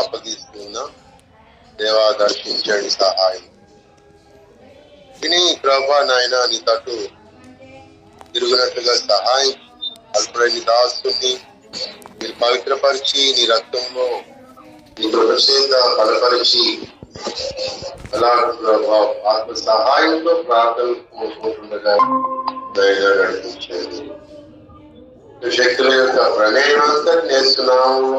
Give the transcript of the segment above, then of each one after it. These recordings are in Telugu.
అప్పగిస్తున్నాం. దేవా దర్శించండి, సహాయం విని ప్రభా నాయన నీ తట్టు తిరుగునట్లుగా సహాయం అల్పుడైన దాసుని మీరు పవిత్రపరిచి నీ రక్తంలో నీ కృపచేత బలపరిచి ఆత్మ సహాయంతో ప్రార్థన కోరుకుంటుండగా నడిపించండి. శక్తుల యొక్క ప్రణయమంతా నేస్తున్నాము,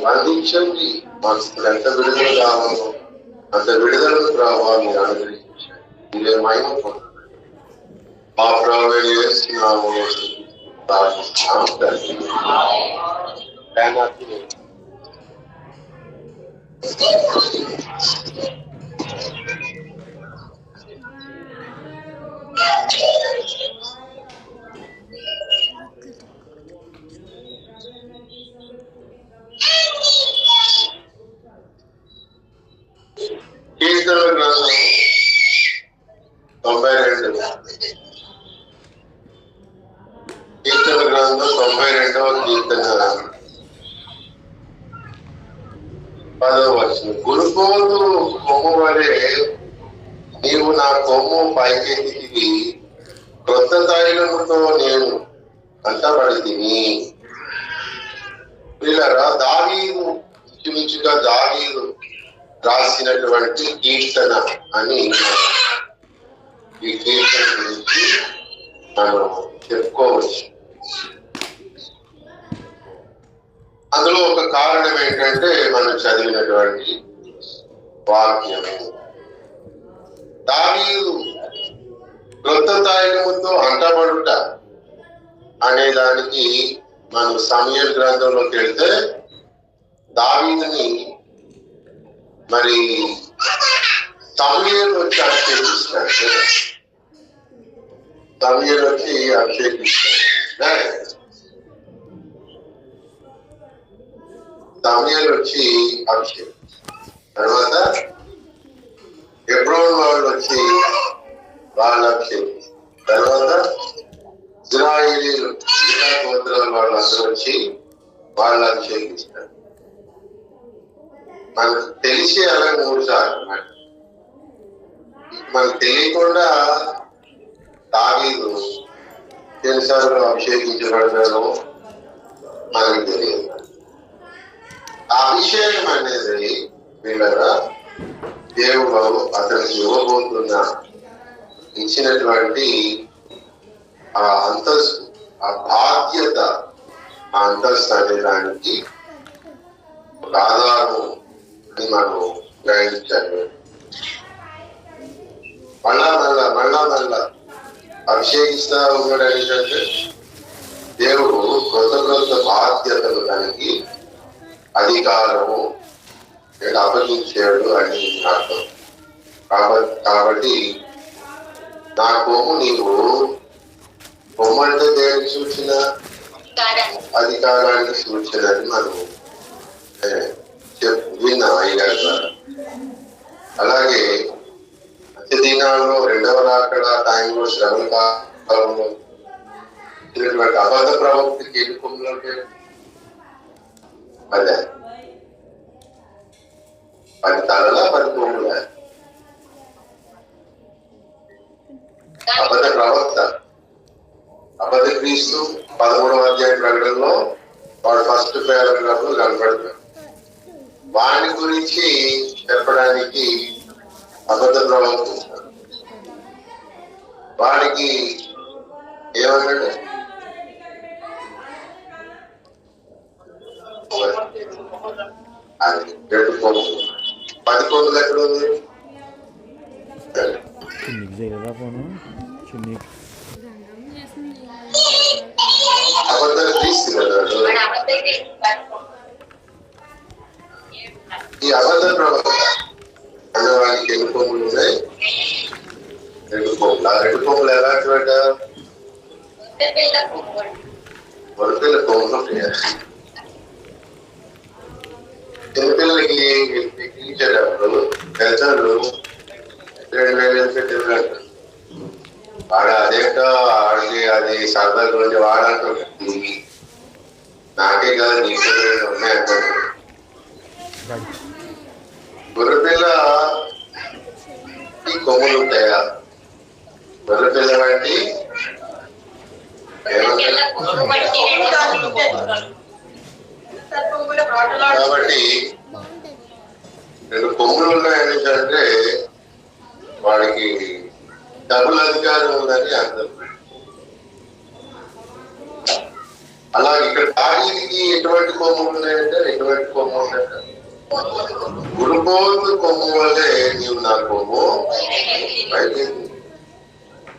బంధించండి. మనసులు ఎంత విడుదల కావాలో అంత విడుదలకు ప్రభావం మీరు అనుగ్రహించండి. మీరే మహిమ పొందండి. మా ప్రభావం చేస్తున్నాము. కీర్తన గ్రంథం 92. కీర్తన గ్రంథం 92వ కీర్తన 10వ వచనం. గురుకోలు కొమ్ము వలె నీవు నా కొమ్ము పైకెత్తివి, క్రొత్త తైలముతో నేను అంటబడితిని. పిల్లరా, దావీదు ఇంచుమించుగా దావీదు రాసినటువంటి కీర్తన అని ఈ కీర్తన గురించి మనం చెప్పుకోవచ్చు. అందులో ఒక కారణం ఏంటంటే మనం చదివినటువంటి వాక్యము. దావీదు క్రొత్త తైలముతో అంటబడుట అనే దానికి మనం సమూయేలు గ్రంథంలోకి వెళ్తే దావీదుని మరి సమూయేలు వచ్చి అభిషేకిస్తాడు. సమూయేలు వచ్చి అభిషేకిస్తాడు. సమూయేలు వచ్చి అభిషేకిస్తాడు. తర్వాత హెబ్రోను వాళ్ళు వచ్చి వాళ్ళు అభిషేకిస్తారు. తర్వాత ఇశ్రాయేలీయులు గోత్రాల వాళ్ళు అందరూ వచ్చి వాళ్ళు అభిషేకిస్తారు. మనకు తెలిసి అలా 3 సార్లు, మనకు తెలియకుండా దావీదు ఎన్నిసార్లు అభిషేకించబడతారో మనకు తెలియదు. ఆ అభిషేకం అనేది వీళ్ళగా దేవుడు అతనికి ఇవ్వబోతున్న ఇచ్చినటువంటి ఆ అంతస్తు, ఆ బాధ్యత, ఆ అంతస్తు అనే దానికి ఒక ఆధారం అని మనం గ్రహించాలి. మళ్ళా అభిషేకిస్తా ఉన్నాడు. ఏంటంటే దేవుడు కొత్త బాధ్యతలు దానికి అధికారము అప్పగించాడు అని అర్థం. కాబట్టి నా కొమ్ము నీవు కొమ్మంటే దేనికి సూచన? అధికారానికి సూచన అని మనం విన్నా అయ్యారు ద్వారా. అలాగే అంత్య దినాల్లో 2వ రాకడ టైంలో శ్రవణ కాలంలో అబద్ధ ప్రవక్తకి ఎన్ని కొమ్ములు ఉంటాయి? అదే 10 తలలా 10 కొమ్ముల అబద్ధ ప్రవక్త, అబద్ధ క్రీస్తు 13వ అధ్యాయ ప్రకటనలో వాడు ఫస్ట్ పారాగ్రాఫ్ లో కనపడతాడు. వాని గురించి చెప్పడానికి అబద్ధ ప్రవక్త వాడికి ఏమన్నాడు? అది 2 కొమ్ములు. 10 కొమ్ములు ఎక్కడ ఉంది? అబద్ధం తీసుకున్నాడు. ఈ అబద్ధ ప్రవక్త అన్న వానికి ఎన్ని కొమ్ములు ఉన్నాయి? 2 కొమ్ములు. ఆ 2 కొమ్ములు ఎలాంటి వాట? వరపిల్ల కొమ్ములు ఉంటాయి. చిన్నపిల్లలకి ఎక్కించేటప్పుడు పెద్దలు 2,000 పెట్టినట్టు వాడు అదేంటో ఆడికి అది సరదా గురించి వాడంటాడు. నాకే కాదు నీకు ఉన్నాయంటాడు. గొర్రెపిల్ల ఈ కొమ్ములు ఉంటాయా? గొర్రెపిల్ల వంటి కాబట్టి 2 కొమ్ములు ఉన్నాయని వాడికి డబుల్ అధికారం ఉందని అర్థం. అలాగే ఇక్కడ దావీదుకి ఎటువంటి కొమ్ములు ఉన్నాయంటే ఎటువంటి కొమ్ము ఉన్నాయంట, గురుపోతు కొమ్ము వల్లే నీవు నా కొమ్ము అయితే.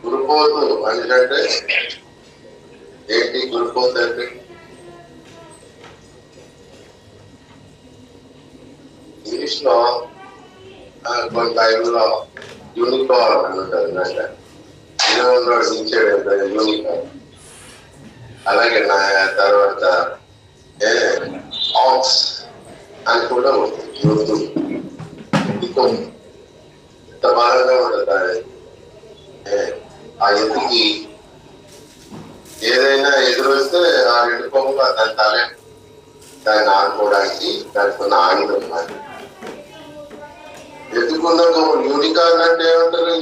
గురుపోతు అంటే ఏంటి? గురుపోతు అంటే ఇంగ్లీష్ లో కొన్ని బైబుల్లో యూనికార్న్ అని ఉంటుంది అంటే దించాడు యూనికార్న్. అలాగే నా తర్వాత ఆక్స్ అని కూడా ఉంటుంది. ఇంత బాగా ఉంటుంది. ఆ ఎత్తుకి ఏదైనా ఎదురొస్తే ఆ 2 కొమ్ములు దాని తలే దాన్ని ఆడుకోవడానికి దానికి ఉన్న ఆయుధం. ఎత్తుకున్న కొమ్ములు యూనికార్న్ అంటే ఏమంటారు?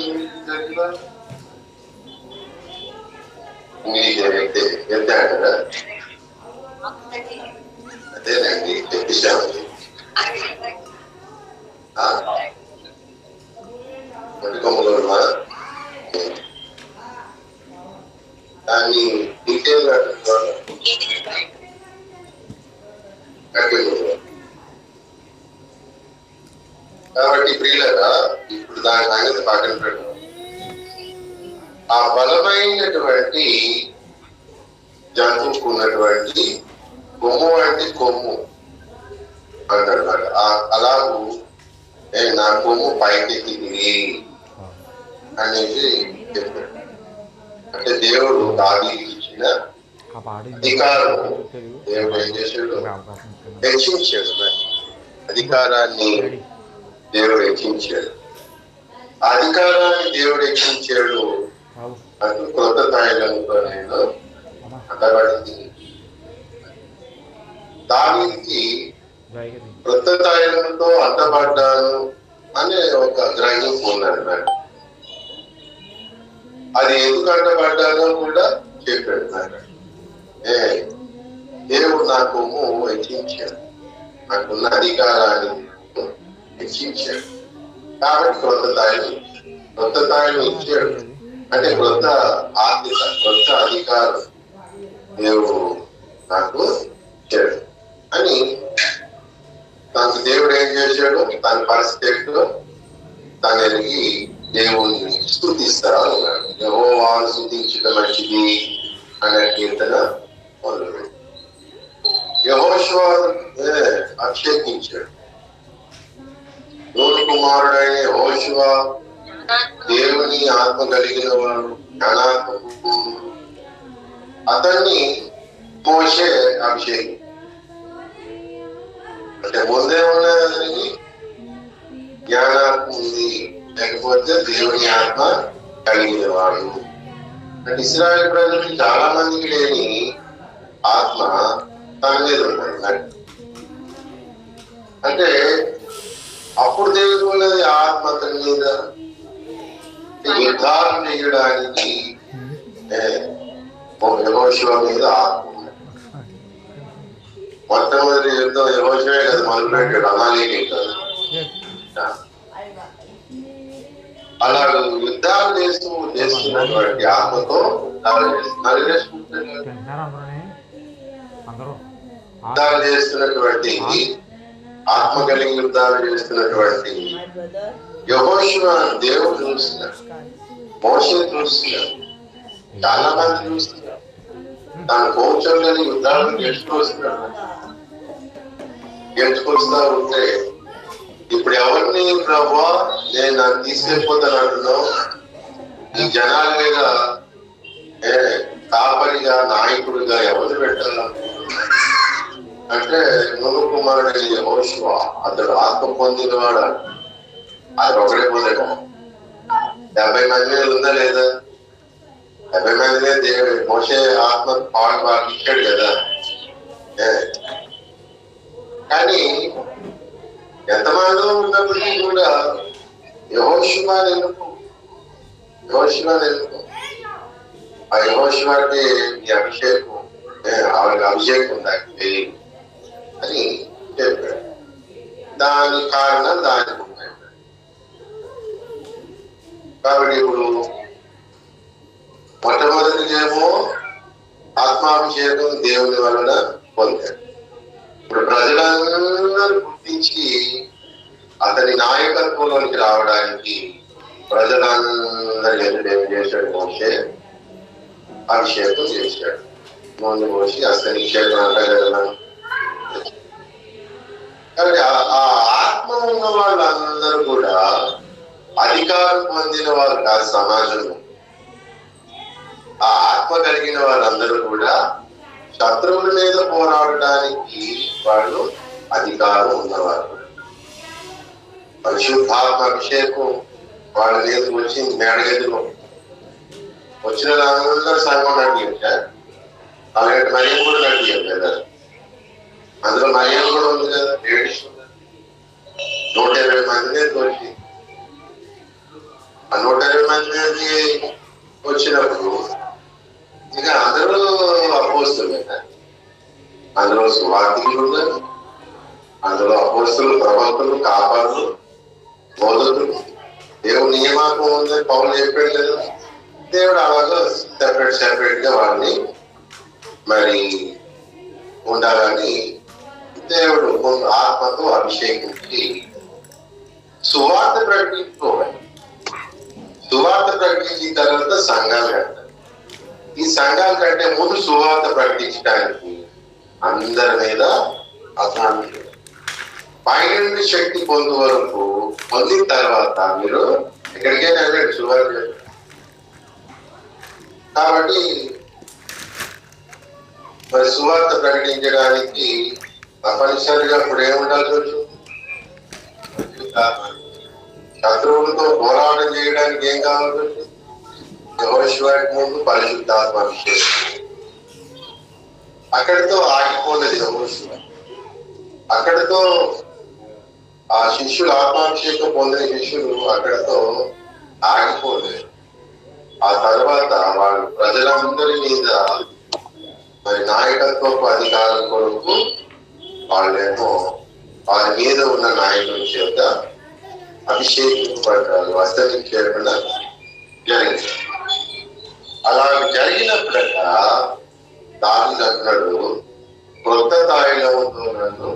ఎంత అంటారా? అదేనండి తెప్పించాము. మట్టి కొమ్మలు దాన్ని డీటెయిల్ కాబట్టి ప్రియులరా, ఇప్పుడు దాని సంగతి పక్కన పెట్టు. ఆ బలమైనటువంటి జంతువుకు ఉన్నటువంటి కొమ్ము అంటే కొమ్ము అంటాడు. అలాగూ నా కొమ్ము పైకెత్తింది అనేది చెప్పాడు. అంటే దేవుడు దావీదుకి ఇచ్చిన అధికారం దేవుడు ఏం చేశాడు? హెచ్చించాడు. అధికారాన్ని దేవుడు హెచ్చించాడు. ఆ అధికారాన్ని దేవుడు హెచ్చించాడు. అది క్రొత్త తాయిలంతో నేను అంటబడింది. దావీదుకి క్రొత్త తాయిలంతో అంటబడ్డాను అనే ఒక గ్రహింపు ఉన్నాడు. అది ఎందుకు అంటబడ్డానో కూడా చెప్పాడు. దేవుడు నా కొమ్ము హెచ్చించాడు, నాకున్న అధికారాన్ని హెచ్చించాడు. కాబట్టి క్రొత్త తాయిలు ఇచ్చాడు. అంటే క్రొత్త ఆర్థిక క్రొత్త అధికారం దేవుడు నాకు ఇచ్చాడు అని తనకు దేవుడు ఏం చేశాడు? తన పరిస్థితిలో తను ఎరిగి దేవుణ్ణి స్తుతిస్తా ఉన్నాడు. యెహోవాను స్తుతించడం మంచిది అనే కీర్తన మొదలుపెట్టాడు. యెహోషువ అభిషేకించాడు. నూను కుమారుడైన యెహోషువ దేవుని ఆత్మ కలిగిన వాడు, జ్ఞానాత్మకు. అతన్ని మోషే అభిషేకం. అంటే ముందే ఉన్నది అతనికి జ్ఞానాత్మ ఉంది, లేకపోతే దేవుని ఆత్మ కలిగిన వాడు. అంటే ఇశ్రాయేలు ప్రజలకి చాలా మందికి లేని ఆత్మ తన మీద ఉన్నది. అంటే అప్పుడు దేవుడు ఉన్నది ఆత్మ అతని మీద యుద్ధాలు చేయడానికి యెహోషువ మీద ఆత్మ. మొట్టమొదటి యుద్ధం యెహోషువే కదా మొదలుపెట్టాడు, అమాలేకీ కాదు. అలా యుద్ధాలు చేస్తున్నటువంటి ఆత్మతో యుద్ధాలు చేస్తున్నటువంటి ఆత్మ కలిగి యుద్ధాలు చేస్తున్నటువంటి యెహోషువ దేవుడు చూస్తున్నాడు, మోషే చూస్తున్నాడు, చాలా మంది చూస్తున్నారు. తాను కూర్చొని యుద్ధాలను గెలుచుకొస్తా ఉంటే ఇప్పుడు ఎవరిని ప్రభువా నేను నాకు తీసుకెళ్ళిపోతాను అంటున్నావు? ఈ జనాల మీద కాపరిగా నాయకుడిగా ఎవరు పెట్టాల అంటే నూను కుమారుడు యెహోషువ అతడు ఆత్మ పొందినవాడు. అది ఒకడే పోతాడు. 70 మంది మీద ఉందా లేదా? 70 మందినే దేవుడు మోషే ఆత్మ పాలు ఇచ్చాడు కదా. కానీ ఎంతమందిలో ఉన్నప్పటికీ కూడా యెహోషువని ఎన్నుకో, ఆ యెహోషువకి ఈ అభిషేకం, ఆవిడ అభిషేకం ఉండాలి అని చెప్పాడు. దాని కారణం దానికి ఉన్నాయి. కాబట్టి ఇప్పుడు మొట్టమొదటిదేమో ఆత్మాభిషేకం దేవుని వలన పొందాడు. ఇప్పుడు ప్రజలందరూ గుర్తించి అతని నాయకత్వంలోనికి రావడానికి ప్రజలందరి ఎదురు ఏం చేశాడు? మోషే అభిషేకం చేశాడు. ముందు మోసి అస్తనిక్షేపం అంటారు కదా. కాబట్టి ఆ ఆత్మ ఉన్న వాళ్ళందరూ కూడా అధికారం పొందిన వారు కాదు సమాజంలో. ఆ ఆత్మ కలిగిన వాళ్ళందరూ కూడా శత్రువుల మీద పోరాడడానికి వాళ్ళు అధికారం ఉన్నవారు. పరిశుద్ధాత్మ అభిషేకం వాళ్ళ మీదకి వచ్చింది. మేడగదిలో వచ్చిన అందరూ సంఘం నడిపించారు. అలాంటి మరియం కూడా నడిపారు కదా. అందులో మరియం కూడా ఉంది కదా. 120 మంది మీదకి వచ్చి ఆ 120 మంది మీదకి వచ్చినప్పుడు ఇక అందరూ అపోస్తులే. అందులో సువార్తికులు ఉన్నారు, అందులో అపోస్తులు, ప్రవక్తలు, కాపాడులు, బోధకులు. దేవుడు నియమాకం ఉందని పౌలు చెప్పాడు కదా. దేవుడు అలాగా సెపరేట్ గా వాళ్ళని మరి ఉండాలని దేవుడు ఆత్మతో అభిషేకించి సువార్త ప్రకటించుకోవాలి. సువార్త ప్రకటించిన తర్వాత సంఘాలు కట్టాలి. ఈ సంఘాల కంటే ముందు సువార్త ప్రకటించడానికి అందరి మీద అసలు పైన నుండి శక్తి పొందు వరకు పొందిన తర్వాత మీరు ఎక్కడికైనా వెళ్ళండి సువార్త. కాబట్టి మరి సువార్త ప్రకటించడానికి తప్పనిసరిగా ఇప్పుడు ఏముండాల్సి వచ్చింది? శత్రువులతో పోరాటం చేయడానికి ఏం కావాల్సి వచ్చింది? యెహోషువకి ముందు పరిశుద్ధాత్మ అభిషేకం. అక్కడితో ఆగిపోలేదు యెహోషువ. అక్కడితో ఆ శిష్యులు, ఆత్మాభిషేకం పొందిన శిష్యులు అక్కడితో ఆగిపోలేదు. ఆ తర్వాత వాళ్ళు ప్రజలందరి మీద మరి నాయకత్వపు అధికారం కొరకు వాళ్ళేమో వారి మీద ఉన్న నాయకుల చేత అభిషేకింపబడ్డారు. అస్తనిక్షేపణ జరిగింది. అలా జరిగినప్పుడట దావీదు అంటున్నాడు, కొత్త తైలంతో నన్ను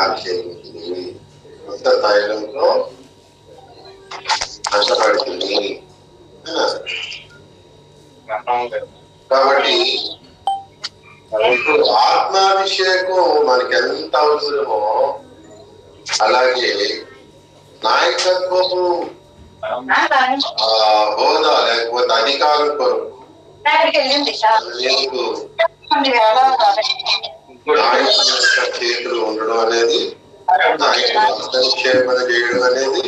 అభిషేకించింది, కొత్త తైలంతో కష్టపడుతుంది. కాబట్టి ఆత్మాభిషేకం మనకి ఎంత అవసరమో అలాగే నాయకత్వము హోదా లేకపోతే అధికారం కొరకు చేతులు ఉండడం అనేది, నిక్షేపణ చేయడం అనేది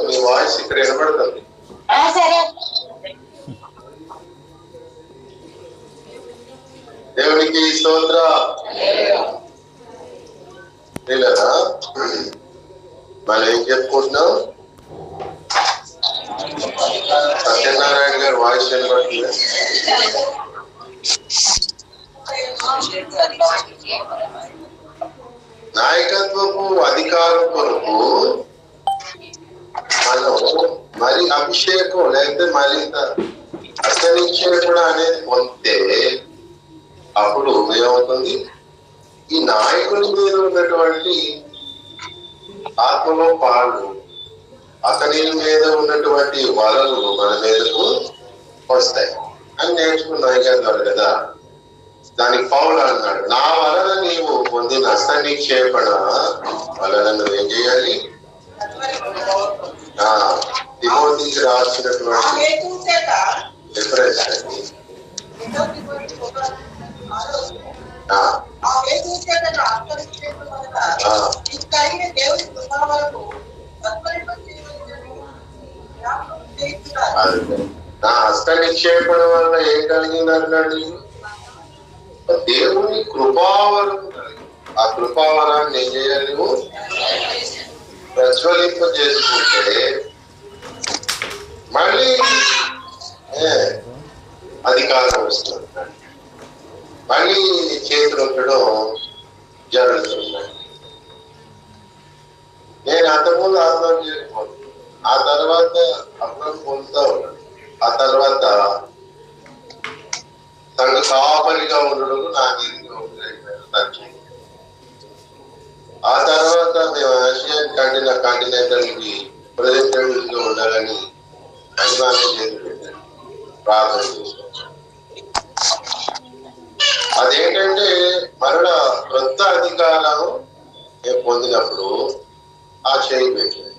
మీ వాయిస్ ఇక్కడ వినపడుతుంది. దేవునికి స్తోత్ర. లేదా మళ్ళీ ఏం చెప్పుకుంటున్నాం? సత్యనారాయణ గారు వాయిస్ వినపడుతుంది. నాయకత్వపు అధికారం కొరకు మనం మరి అభిషేకం లేకపోతే మరింత అసనిక్షేపణ అనేది పొందితే అప్పుడు ఏమవుతుంది? ఈ నాయకుల మీద ఉన్నటువంటి ఆత్మలో పాలు, అతని మీద ఉన్నటువంటి వలలు మన మీదకు వస్తాయి అని నేర్చుకున్నాయి కదా. దానికి పౌలు అన్నాడు, నా వలన నీవు పొందిన అస్తనిక్షేపణ వలన నువ్వేం చేయాలి? తిమోతికి రాసినటువంటి రిఫరెన్స్ అండి. నా హస్త నిక్షేపణ వల్ల ఏం కలిగింది అన్నాడు? దేవుని కృపావరం కలిగింది. ఆ కృపావరాన్ని ఏం చేయాలి? నువ్వు ప్రజ్వలింప చేసుకుంటే మళ్ళీ అధికారం వస్తుంది, మళ్ళీ చేతులు ఉండడం జరుగుతుంది. నేను అంతకుముందు ఆత్మ చేయకపోను, ఆ తర్వాత అప్పుడు పొందుతా ఉన్నాను. ఆ తర్వాత తనకు కాపరిగా ఉండడం నా దీనికి ఆ తర్వాత మేము ఆసియన్ కాంటినెంటల్ కి ప్రెసిడెంట్ గా ఉండాలని అభిమానం చేసి పెట్టాను, ప్రార్థన చేశాను. అదేంటంటే మరలా కొత్త అధికారం పొందినప్పుడు ఆ చేయి పెట్టారు.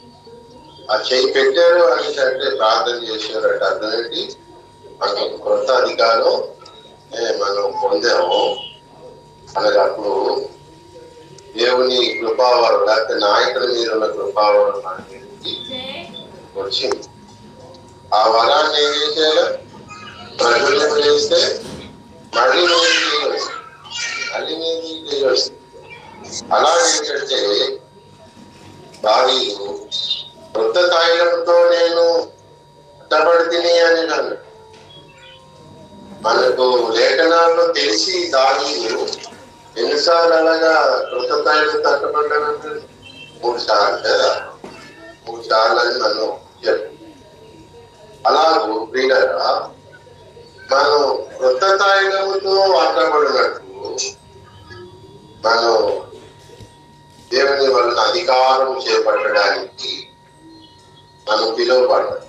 ఆ చేయి పెట్టారు అనేసి అంటే ప్రార్థన చేశారంటే అర్థం ఏంటి? మనకు కొత్త అధికారం మనం పొందాము అనగా అప్పుడు దేవుని కృపావరం లేకపోతే నాయకుల మీద ఉన్న కృపావరం మనకి వచ్చింది. ఆ వరాన్ని ఏం చేసేయాలి? ప్రజలు చేస్తే మళ్ళీ చేయవచ్చు. అలాగేంటంటే దావీదు కొత్త తైలంతో నేను అడ్డపడితిని అని అన్నాడు. మనకు లేఖనాల్లో తెలిసి దావీదు ఎన్నిసార్లు అలాగా కొత్త తైలం తట్టబడ్డానంటే 3 సార్లు కదా, 3 సార్లు అని మనం చెప్పాం. అలాగూ ప్రియులారా మనం కొత్త తైలముతో అడ్డపడినట్టు మనం దేవుని వలన అధికారం చేపట్టడానికి మనం పిలువబడ్డాం.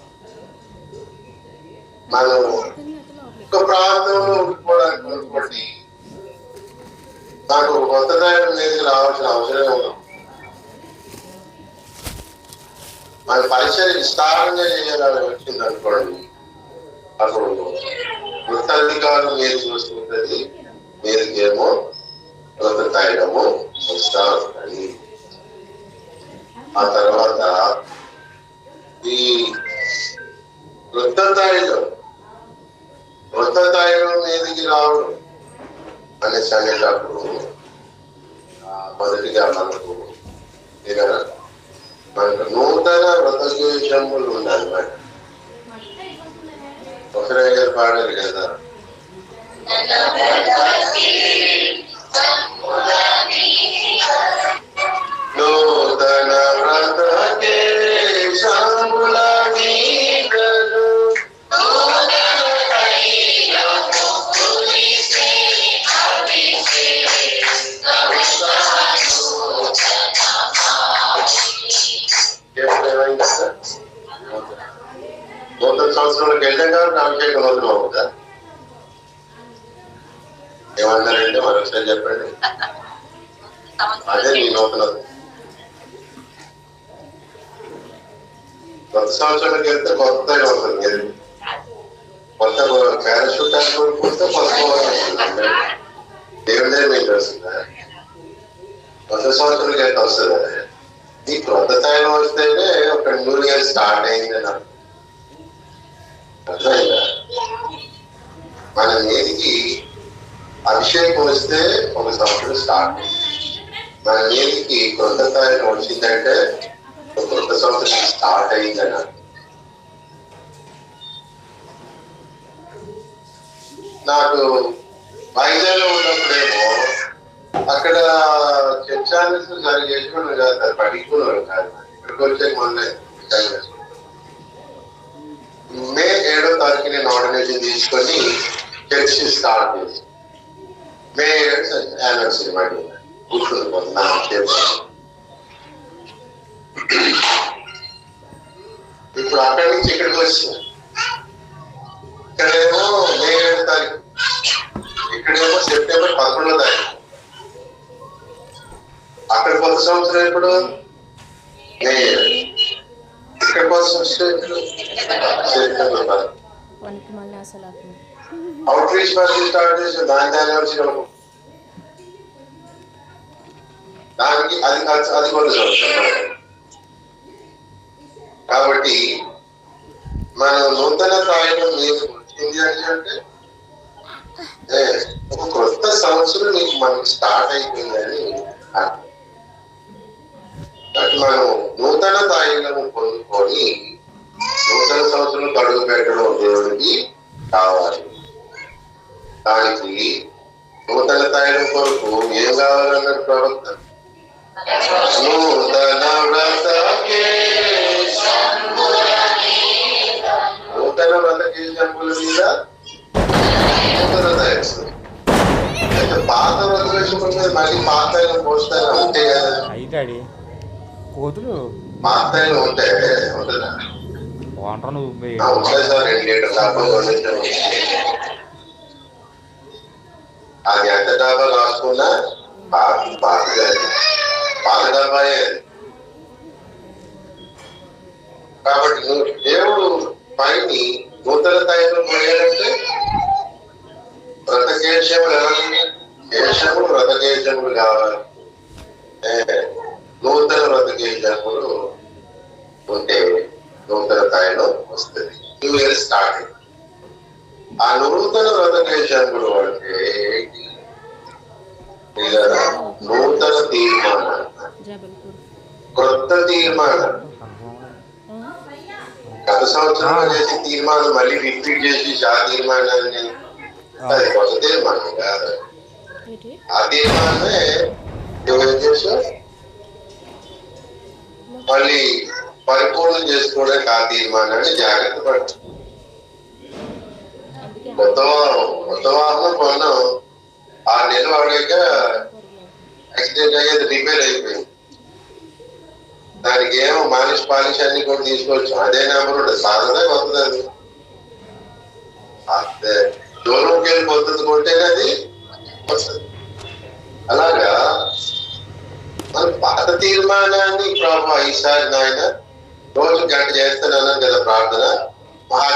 మనం ఒక ప్రాంతంలో ఉండిపోవడానికి నాకు కొత్త తైలం మీద రావాల్సిన అవసరం ఉండదు. మన పరిచయం విస్తారంగా చేయాలని వచ్చింది అనుకోండి, అప్పుడు కొత్త అధికారం మీరు చూసుకుంటుంది, మీరుకేమో కొత్త తైలము వస్తా ఉంటుంది. ఆ తర్వాత ఈ కొత్త తైలం మీదకి రావడం అనేసి అనేటప్పుడు మొదటిగా మనకు నూతన వ్రతజీవితములు ఉండాలి. మరి ఒకరే గారు పాడారు కదా, నూతన నూతన సంవత్సరాలకు వెళ్ళాక అభిషేకం నూతనం అవుతుందా? ఏమన్నారంటే మరొకసారి చెప్పండి. అదే నీ నూతన కొత్త సంవత్సరానికి వెళ్తే కొత్త అవుతుంది. కొత్త పారాషూట్ అనుకుంటే కొత్త దేవుడే మీకు వస్తుందా? కొత్త సంవత్సరానికి అయితే వస్తుందా? ఈ కొత్త తైలం వస్తేనే ఒక న్యూ ఇయర్ స్టార్ట్ అయిందని అర్థమైందా? మన మీదికి అభిషేకం వస్తే ఒక సంవత్సరం స్టార్ట్ అయింది. మన మీదికి కొత్త తైలం వచ్చిందంటే ఒక కొత్త సంవత్సరం స్టార్ట్ అయిందని. నాకు వైజాగ్లో ఉన్నప్పుడేమో అక్కడ చర్చాలు జరిగేసుకుని కాదు, పడుకున్నాడు కాదు. ఇక్కడికి వచ్చే మొన్న మే 7వ తారీఖు నేను ఆర్డినేషన్ తీసుకొని చర్చ్ స్టార్ట్ చేసి మే 7 యానివర్సరీ మళ్ళీ కూర్చుండిపోతుంది. ఇప్పుడు అక్కడి నుంచి ఇక్కడికి వచ్చింది. ఇక్కడేమో మే 7వ తారీఖు, ఇక్కడేమో సెప్టెంబర్ 11వ తారీఖు. అక్కడ కొత్త సంవత్సరం ఎప్పుడు? మే 7. ఇక్కడ కొత్త సంవత్సరం ఎప్పుడు? September 10. Out reach party start చేసి దాని యానివర్సరీ దానికి అది కొత్త సంవత్సరం. కాబట్టి మనం నూతన తాయిలం మీకు వచ్చింది అంటే ఒక కొత్త సంవత్సరం నీకు మనకి స్టార్ట్ అయిపోయిందని మనం నూతన తాయిలము పొందుకొని నూతన సంవత్సరం కడుగు పెట్టడం దేవుడికి కావాలి. దానికి నూతన తాయిలం కొరకు ఏం కావాలన్నట్టు ప్రవక్త నూతన వ్రతకేశముల మీద నూతన తాయిలం. అయితే పాత వ్రతకేశముల మీద మళ్ళీ పాత తైలం పోస్తాను ఉంటే కదా కోతులు పాత తైలం ఉంటే ఉంటుందా? ఉంటాయి సార్ 2 లీటర్ దాకా అది ఎంత డబ్బా రాసుకున్నా పాత డబ్బాయే. కాబట్టి నువ్వు దేవుడు పైని నూతన తైలం పోయాడంటే వ్రతకేశములు ఎవరు కేశములు వ్రతకేశములు కావాలి. నూతన వ్రతకేశములు ఉంటే నూతన తైలం వస్తుంది. New year start. ఆ నూతన వ్రతకేశములు అంటే నూతన తీర్మానం, కొత్త తీర్మానం. గత సంవత్సరంలో చేసిన తీర్మానం మళ్ళీ రిపీట్ చేసి ఆ తీర్మానాన్ని అది కొత్త తీర్మానం కాదు. ఆ తీర్మానమే నువ్వేం చేసావు మళ్ళీ పరిపూర్ణం చేసుకోవడానికి ఆ తీర్మానాన్ని జాగ్రత్త పడు. కొత్త వాహనం కొన్నాం, 6 నెలలు వాడాక యాక్సిడెంట్ అయ్యేది రిపేర్ అయిపోయింది. దానికి ఏమో పాలిష్ అన్ని కూడా తీసుకోవచ్చు. అదే నెంబర్ ఉంటుంది, సాధనే కొత్తది. అదే షోరూమ్కి వెళ్ళి కొత్తది కొంటేనే అది వస్తుంది. అలాగా మన పాత తీర్మానాన్ని ప్రభు ఈసారి నాయన రోజు గంట చేస్తాను అన్నాను కదా ప్రార్థన,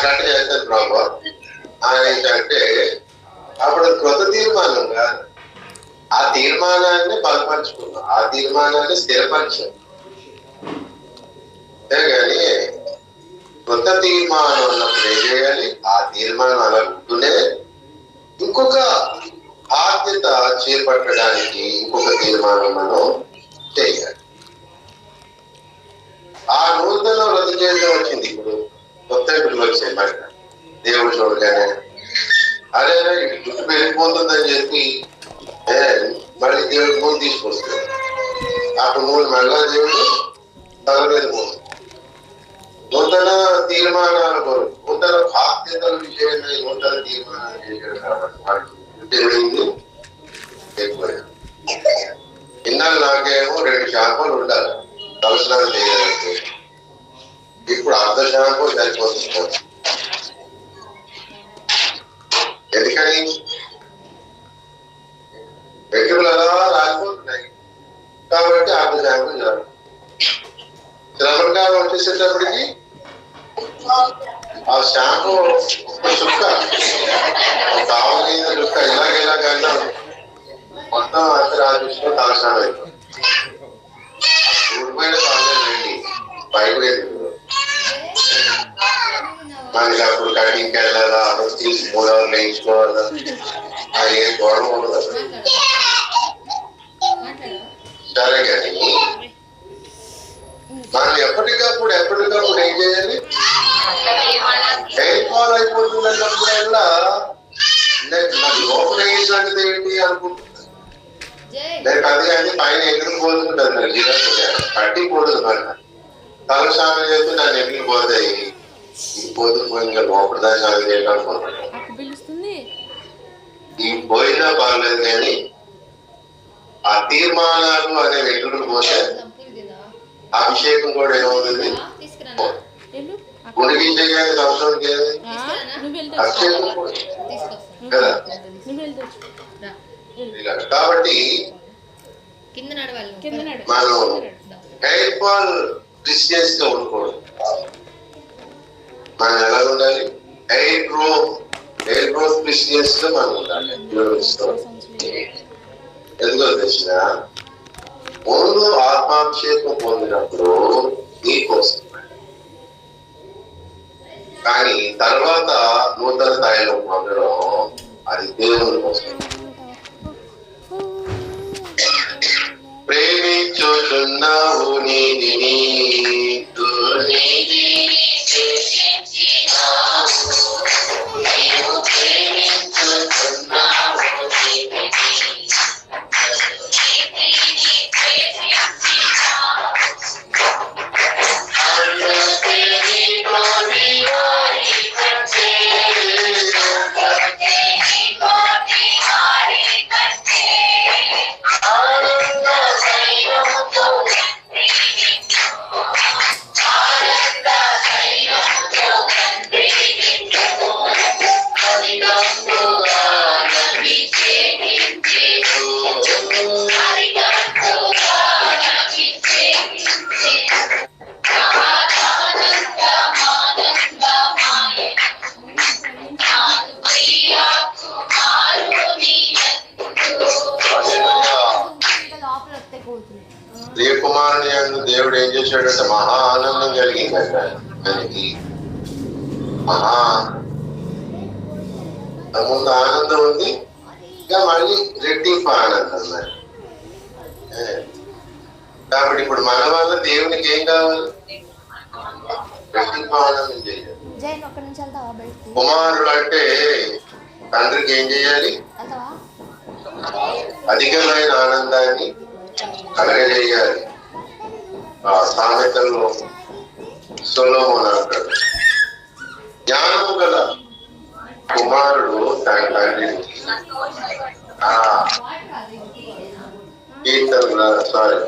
గంట చేస్తాను ప్రభు అంటే అప్పుడు కొత్త తీర్మానం కాదు. ఆ తీర్మానాన్ని బలపరుచుకున్నాం, ఆ తీర్మానాన్ని స్థిరపరిచాం. అంతేగాని కొత్త తీర్మానం ఉన్నప్పుడు ఏం చేయాలి? ఆ తీర్మానం అలా ఉంటూనే ఇంకొక బాధ్యత చేపట్టడానికి ఇంకొక తీర్మానం మనం చేయాలి. ఆ నూతన వ్రతకేశం వచ్చింది. ఇప్పుడు కొత్త ఇప్పుడు వచ్చాయి మాట దేవుడు చూడగానే అదే గుర్తు పెరిగిపోతుందని చెప్పి మళ్ళీ దేవుడి ముందు తీసుకొస్తాడు. అప్పుడు మూడు మళ్ళా దేవుడు తల మీద పోతుంది. నూతన తీర్మానాల కొరకు నూతన బాధ్యతల విషయమై నూతన తీర్మానాలు చేశాడు కాబట్టి వాడికి ఎక్కువైంది. ఇన్నాళ్ళు నాకేమో 2 షాంపూలు ఉండాలి తలస్నానం చేయాలంటే, ఇప్పుడు అర్ధ షాంపూ సరిపోతుంది. ఎందుకని వెంట్రుకలు అలా రాలిపోతున్నాయి కాబట్టి అర్ధ షాంపూ చాలు. శ్రమకాలం వచ్చేసేటప్పటికి ఆ షాంపూ చుక్క కావు మీద చుక్క ఇలాగైనా మొత్తం అంతా రాజు తలస్నానం అయిపోతుంది. ఊడిపోయిన కాలేదండి బయట మనకి అప్పుడు కటింగ్కి వెళ్ళాలా, అప్పుడు తీసి 3 అవర్లు వేయించుకోవాలా, అది ఏ గొడవ ఉండదు. సరే కానీ మనం ఎప్పటికప్పుడు ఏం చేయాలి? హెయిర్ ఫాల్ అయిపోతుంది అన్నప్పుడల్లా లోపల సంగతి ఏంటి అనుకుంటున్నాను. నేను అది కానీ పైన ఎగిరి పోతుంటుంది, మరి పట్టి పోతుంది. మరి తలస్నానం చేస్తే నన్ను ఎగిరి పోతాయి, పోతుంది లోపల దాన్ని సాగు చేయాలనుకుంటున్నాను. ఈ పోయినా పర్లేదు కానీ ఆ తీర్మానాలు అనే వెంట్రుకలు పోతే అభిషేకం కూడా ఏమవుతుంది? గుడిగించే సంవత్సరానికి అభిషేకం కదా. కాబట్టి మనం హెయిర్ ఫాల్ క్రిస్టియన్స్ గా ఉండకూడదు. మనం ఎలా ఉండాలి? హెయిర్ గ్రోత్ క్రిస్టియన్స్ గా మనం ఉండాలి. ఎందుకో తెలిసిన ముందు ఆత్మాభిషేకం పొందినప్పుడు నీకోసం కానీ తర్వాత నూతన స్థాయిలో పొందడం అది దేవుని కోసం. ప్రేమించుచున్నావు నీతిని ప్రియకుమారుని యందు దేవుడు ఏం చేశాడంటే మహా ఆనందం కలిగిందట ఆయనకి. మహా ముందు ఆనందం ఉంది, ఇంకా మళ్ళీ రెట్టింపు ఆనందం. కాబట్టి ఇప్పుడు మన వల్ల దేవునికి ఏం కావాలి? రెట్టింపు ఆనందం చేయాలి. కుమారుడు అంటే తండ్రికి ఏం చేయాలి? అధికమైన ఆనందాన్ని కలగజేయాలి. సామెతల్లో సొలొమోను అంటాడు, జ్ఞానము గల కుమారుడు తన తండ్రిని కీర్తన సారీ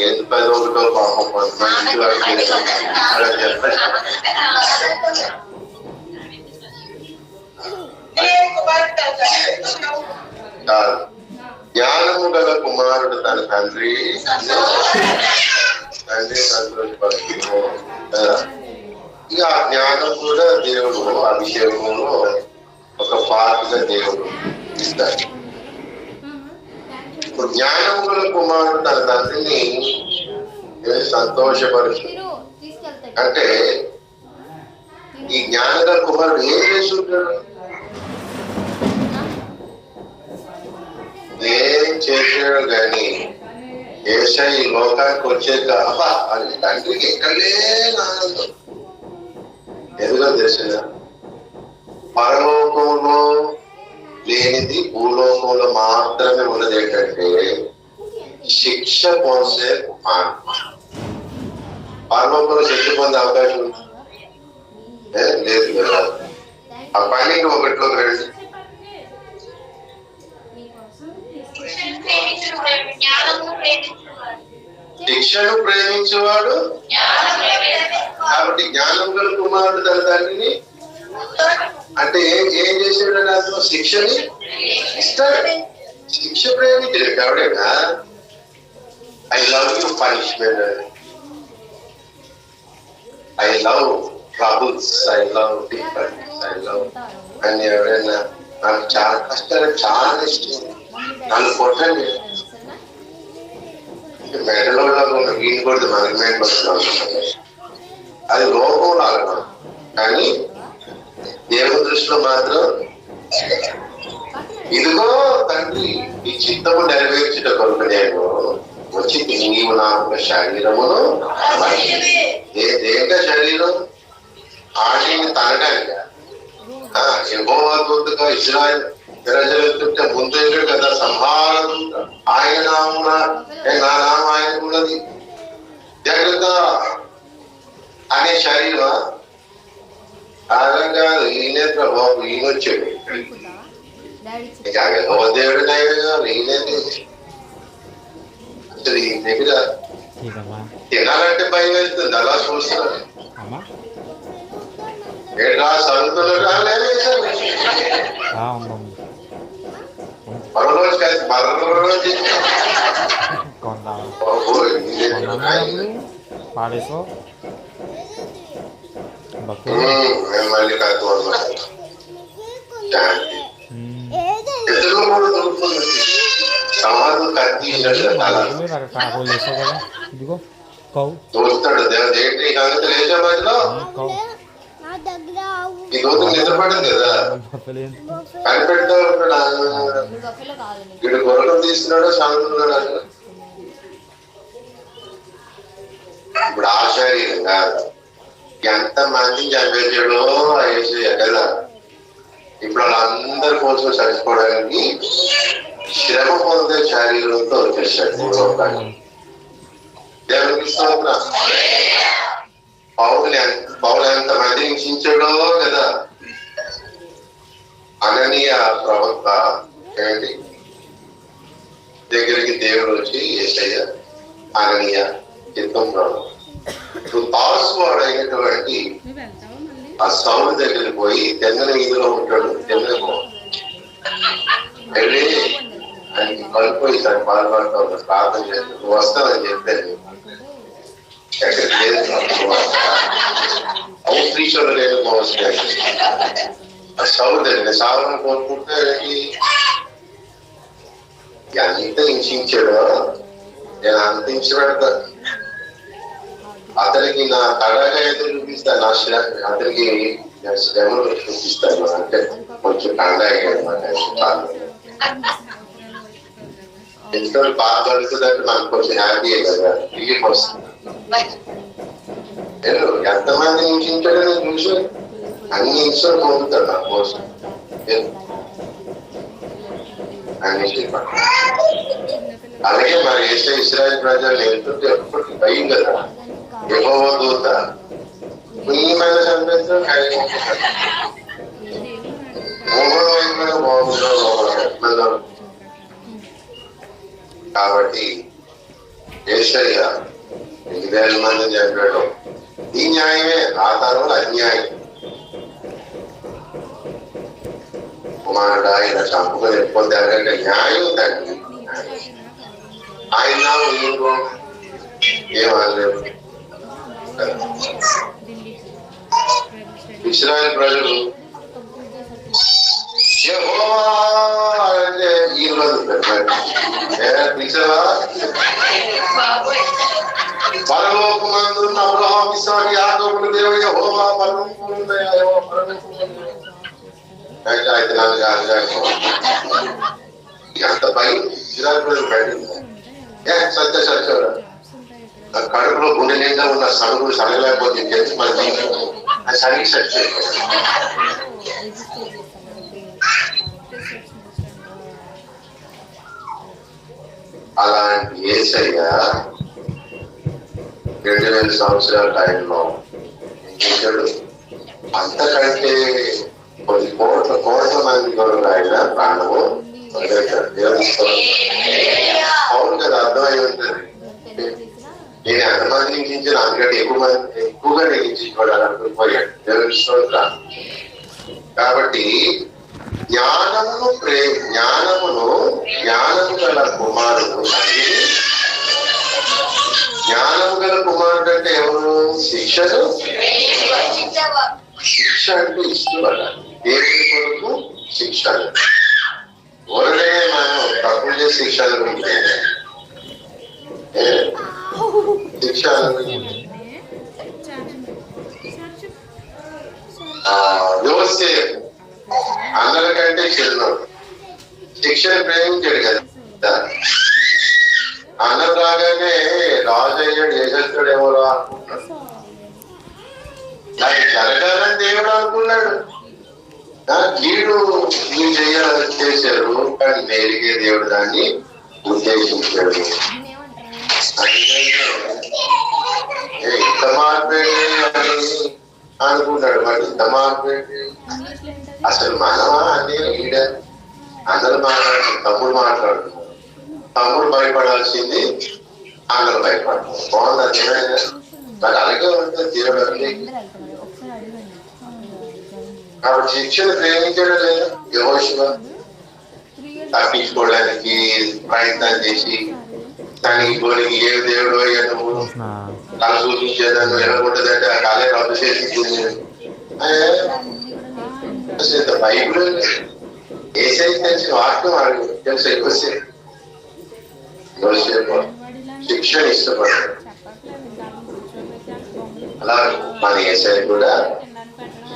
ఏది 11 పాపం మంచి అలా చెప్పాలి. జ్ఞానము గల కుమారుడు తన తండ్రి సంతోషపడుతూ, ఇక ఆ జ్ఞానం కూడా దేవుడు అభిషేకంలో ఒక పాటగా దేవుడు ఇస్తాడు. ఇప్పుడు జ్ఞానము గల కుమారుడు తన తండ్రిని సంతోషపరుచు అంటే ఈ జ్ఞానగల కుమారుడు ఏం చేస్తుంటాడు? ఏం చేసాడు కానీ ఏసై ఈ లోకానికి వచ్చాక అబ్బా అది తండ్రికి ఎక్కడలే ఆనందం. ఎందుకో తెలిసిన పరలోకంలో లేనిది భూలోకంలో మాత్రమే ఉన్నది ఏంటంటే శిక్ష పొందే పరలోకంలో శిక్ష పొందే అవకాశం ఉంది లేదు కదా. ఆ 12:1 రండి. శిక్షను ప్రేమించేవాడు కాబట్టి జ్ఞానం గల కుమారుడు తన తండ్రిని అంటే ఏం చేసాడు? అతను శిక్షని ఇస్తాడు. శిక్ష ప్రేమించాడు కాబడేనా I love you punishment, I love troubles, I love difference, I love అని ఎవరైనా నాకు చాలా కష్టాలు చాలా ఇష్టం నన్ను కొట్టండి మెడలో వీలు కొడితే మనకి మేలు పడుతుంది. అది లోపం లాగా కానీ దేవుని దృష్టిలో మాత్రం ఇదిగో తండ్రి ఈ చిత్తము నెరవేర్చుట కొరకు నేను వచ్చి నీవు నా శరీరమును దేంట శరీరం ఆడిని తనడానికి యెహోవా దూతగా ఇశ్రాయేలు ప్రజలు వెళ్తుంటే ముందు కదా సంహారం ఆయన నామున నా నామం ఆయన ఉన్నది జాగ్రత్త అనే శరీరం అలాగా ఈయనే ప్రభావం ఈయన వచ్చాడు దేవుడు ఈయనేది అసలు ఈ దగ్గర తినాలంటే భయం వేస్తుంది. అలా చూస్తున్నాడు మళ్ళీ సమాజం కత్తి ఇదిగో కౌ చూస్తాడు దేవుడు ఏంటి ఈ సంగతి లేచే మధ్యలో కౌ ఈ దూత నిద్రపడింది కదా చెప్పలేదు. కనిపెడతా ఉంటాడు వీడు గొర్రెలు తీస్తున్నాడో సాగుతున్నాడు అసలు ఇప్పుడు ఆశ్చర్యం కాదు ఎంత మంది చంపేసాడో అయ్యేసాయ కదా ఇప్పుడు వాళ్ళందరి కోసం చచ్చిపోవడానికి శ్రమ పొందే శరీరంతో వచ్చేసాడు దేవునికి స్తోత్రం. పౌలు ఎంత మంది హింసించాడో కదా అననీయ ప్రవక్త ఏంటి దగ్గరికి దేవుడు వచ్చి యేసయ్య అననీయ చిత్తం ఇప్పుడు తాసు వాడైనటువంటి ఆ సౌలు దగ్గరికి పోయి తెంగన వీధిలో ఉంటాడు తెంగను వెళ్ళి ఆయనకి కలిపోయి తను బాధపడతా ఉన్న ప్రార్థన చేస్తూ నువ్వు వస్తావని చెప్పాను ఎక్కడికి లేదు అవుట్రీచర్లు లేదు మోస్తాయి ఆ సౌలు దగ్గర సాగును కోరుకుంటే ఎంత హింసించాడో నేను అంత హింసపెడతా అతనికి నా తడగా అయితే చూపిస్తాను నా అతనికి శ్రమలు చూపిస్తాను అంటే కొంచెం కండ అన్నమాట ఎందుకంటే బాగా పడుతుందంటే నాకు కొంచెం హ్యాపీ కదా రిలీఫ్ వస్తుంది ఎంతమంది హింసించాడో నేను చూసి అన్ని హింసలు పొందుతాడు నా కోసం అలాగే మరి ఏసే ఇశ్రాయేల్ ప్రజలు వెళ్తుంటే ఎప్పటికీ భయం కదా యెహోవా దూత పుణ్యమైన చంపేస్తాం కాబట్టి యేసయ్య 8,000 మందిని చంపేయడం ఈ న్యాయమే ఆ తరంలో అన్యాయం కుమారుడు ఆయన చంపుకొని వెళ్ళిపోతే అంటే న్యాయం తండ్రి ఆయన ఏమనలేదు ఇశ్రాయేల్ ప్రజలు యెహోవా అంటే ఈ రోజు పరలోకమందున్న అబ్రహాము ఇస్సాకు యాకోబుల దేవుడు యెహోవా ఎంత భయం ఇశ్రాయేల్ ప్రజలు బయట సత్య సత్యం కడుపులో గుండె నిండా ఉన్న సడుగులు సడగలేకపోతే తెలిసి మనకి సరిగ్గా సత్యం అలాంటి యేసయ్య 2000 సంవత్సరాల టైంలో అంతకంటే కొన్ని కోట్ల మంది కూడా ఆయన ప్రాణము అవును కదా అర్థమై ఉంటుంది నేను ఎంతమంది నిగించిన అందుకంటే ఎక్కువగా నిగించుకోవాలని పోయాడు దేవుని స్తోత్రం. కాబట్టి జ్ఞానము గల కుమారుడు జ్ఞానము గల కుమారుడు అంటే ఎవరు శిక్షను శిక్ష అంటే ఇష్టపడాలి దేవుని కొరకు శిక్ష ఎవరైనా మనం తప్పులు చేసి శిక్ష శిక్ష యోసేపు అందరికంటే చిన్నోడు శిక్షను ప్రేమించాడు కదా అన్నం రాగానే రాజు అయ్యాడు చేసేస్తాడు ఎవరో అనుకుంటాడు దానికి జరగాలని దేవుడు అనుకున్నాడు కీడు మీరు చేయాలని చేశారు కానీ నేరుగా దేవుడు దాన్ని ఉద్దేశించాడు ఇంత మార్పేంటి అనుకున్నాడు మరి ఇంత మార్పేంటి అసలు మనమా అని ఈడ అందరూ మాట్లాడుతున్నారు తమ్ముడు భయపడాల్సింది అందరూ భయపడతారు బాగుంది మరి అలాగే ఉంటుంది దేవుడు కాబట్టి శిక్షను ప్రేమించడం లేదు యెహోషువ తప్పించుకోవడానికి ప్రయత్నం చేసి తనకి గోడికి ఏ దేవుడో నువ్వు తల సూచించేదాన్ని ఎలాగుంటుందంటే ఆ కాలే రద్దు చేసి బైబుల్ ఏసై తెలిసిన వాక్యం అడుగు తెలుసు ఎక్కువసేపు శిక్షణ ఇష్టపడ్డాడు అలాగే మన యేసయ్య కూడా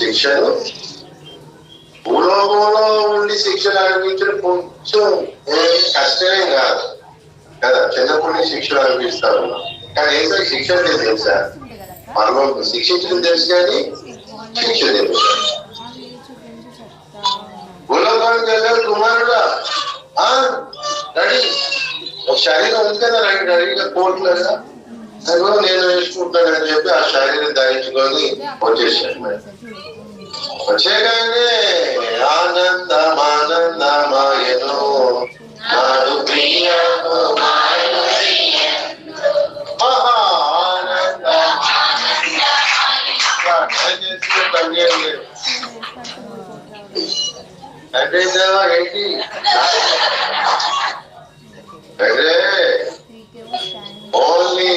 శిక్షను భూలోకంలో ఉండి శిక్షలు అనిపించడం కొంచెం కష్టమే కాదు కదా. చిన్నప్పటి నుంచి శిక్షలు అనిపిస్తా ఉన్నాం కానీ యేసయ్య శిక్ష లేదు తెలుసా. మనలో శిక్షించడం తెలుసు కానీ శిక్ష లేదు. భూలోకానికి వెళ్ళారు కుమారుడా రెడీ ఒక శరీరం ఉంది కదా రెడీగా కోట్లుగా నేను వేసుకుంటానని చెప్పి ఆ శరీరం ధరించుకొని వచ్చేసాడు. వచ్చేగానే ఆనందమానందమాయను నాడు ప్రియము మహా ఆనంద అంటే ఏంటి ఓన్లీ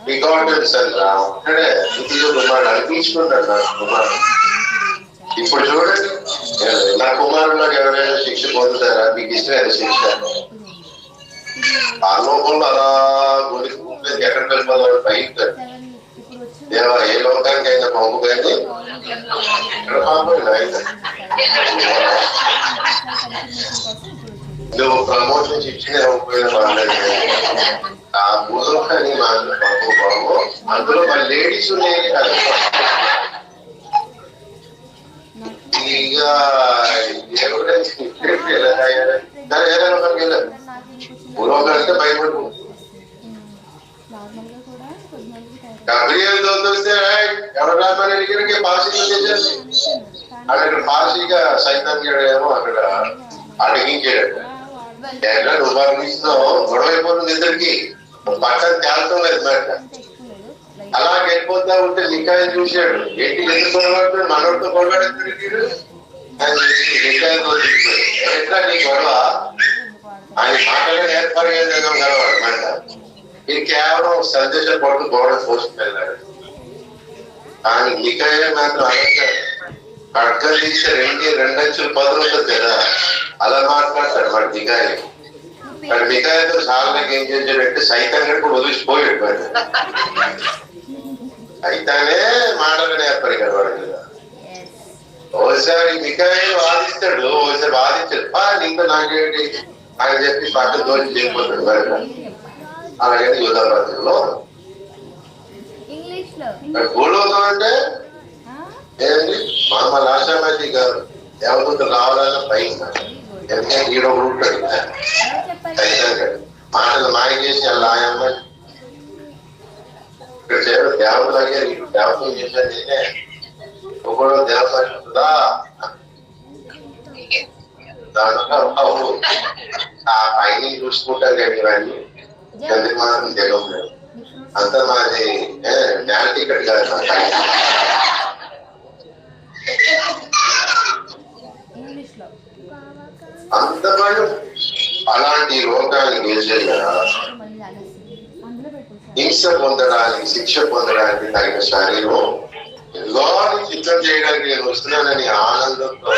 బిగాటెన్ సన్ అక్కడే ఇది కుమారుడు అనిపించుకుంటాడు నా కుమారుడు. ఇప్పుడు చూడండి నా కుమారులకు ఎవరైనా శిక్ష పొందుతారా? మీకు ఇష్టమైన శిక్ష ఆ లోకంలో అలా గుడి ఎక్కడికి వెళ్ళిపోతాడు బయట దేవా ఏ లోకానికి అయినా పంపు కానీ ఇక్కడ పంపండి ఆయన. నువ్వు ప్రమోషన్స్ ఇచ్చిన ఇవ్వకపోయిన వాళ్ళని ఆ భూలోకాన్ని మాత్రం పంపు బాబు. అందులో మన లేడీస్ ఉన్నాయి కదా ఇక వెళ్ళారు భూలోకానికి భయపడు. గబ్రియల్ వస్తే ఎవరు రామని అడిగినకి పార్సీగా చేశారు. అక్కడ పార్సీగా సైతాన్ ఏమో అక్కడ అడిగించాడు. ఎట్లా నువ్వు పంపిస్తున్నావు గొడవ అయిపోతుంది ఇద్దరికి పక్కన తేలటం లేదు మాట. అలా వెళ్ళిపోతా ఉంటే నికాయ చూశాడు. ఏంటి ఎందుకు గొడవ మనోడితో గొడవడు నికాయతో ఎట్లా నీ గొడవ ఆయన మాటలే ఏర్పడేదేమో గలవాడు మాట. ఇది కేవలం సందేశం పడుతూ గొడవ పోసుకెళ్ళాడు. కానీ నికాయ మాత్రం అడగాడు. అర్థం తీస్తే 2 అంచులు 10 ఉంటుంది కదా అలా మాట్లాడతాడు మరి నికాయ. మరి నికాయతో సార్లకి ఏం చేశాడంటే సైతం కూడా వదిలిసిపోయాడు. మరి అయితేనే మాటలు ఏర్పడి కలవాడు కదా. ఒకసారి మికాయిలు వాదిస్తాడు, ఒకసారి వాదించాడు ఇంకా నాకేంటి అని చెప్పి పక్కన దోచి చేయకపోతాడు. మరి అలాగే యూదాలో భూలోకం అంటే ఏంటి మా లాశామతి గారు దేవదూత రావాలన్నా పైన ఎందుకంటే ఈడొకడు ఉంటాడు మాటలు మాయ చేసి అలా ఆయమ్మ ఇక్కడ చేయడం దేవతలాగే దేవతలు చేశాను నేనే ఒకడు దేవతా దాంట్లో ఆ పైన చూసుకుంటారు కానీ ఇవన్నీ ఎందుకు మాత్రం తెలియదు. అంత మాది జ్ఞాన టికెట్ కాదు అంత మనం అలాంటి లోకాన్ని గెలిచేది కదా. హింస పొందడానికి శిక్ష పొందడానికి తగిన శరీరం ఎన్నో సిద్ధం చేయడానికి నేను వస్తున్నానని ఆనందంతో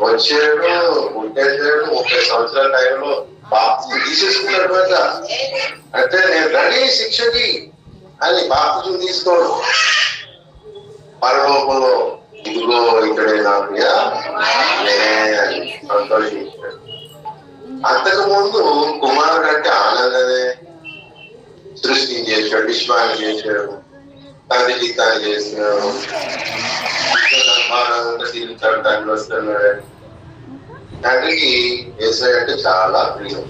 వచ్చాడు. పుట్టేసాడు 30 సంవత్సరాల టైంలో బాప్తిజం తీసేసుకున్నాడు మాట. అంటే నేను రెడీ శిక్షకి అని బాప్తిజం తీసుకోడు. పరలోకంలో ఇదిగో ఇక్కడే నా ప్రియ అని సంతోషించాడు. అంతకు ముందు కుమారుడు అంటే ఆనందమే. సృష్టించేశాడు, విశ్వాన్ని చేశాడు, తండ్రి చిత్తాన్ని చేస్తున్నాడు, తిరుగుతాడు, తండ్రి వస్తున్నాడు. తండ్రికి యేసయ్య అంటే చాలా ప్రియం.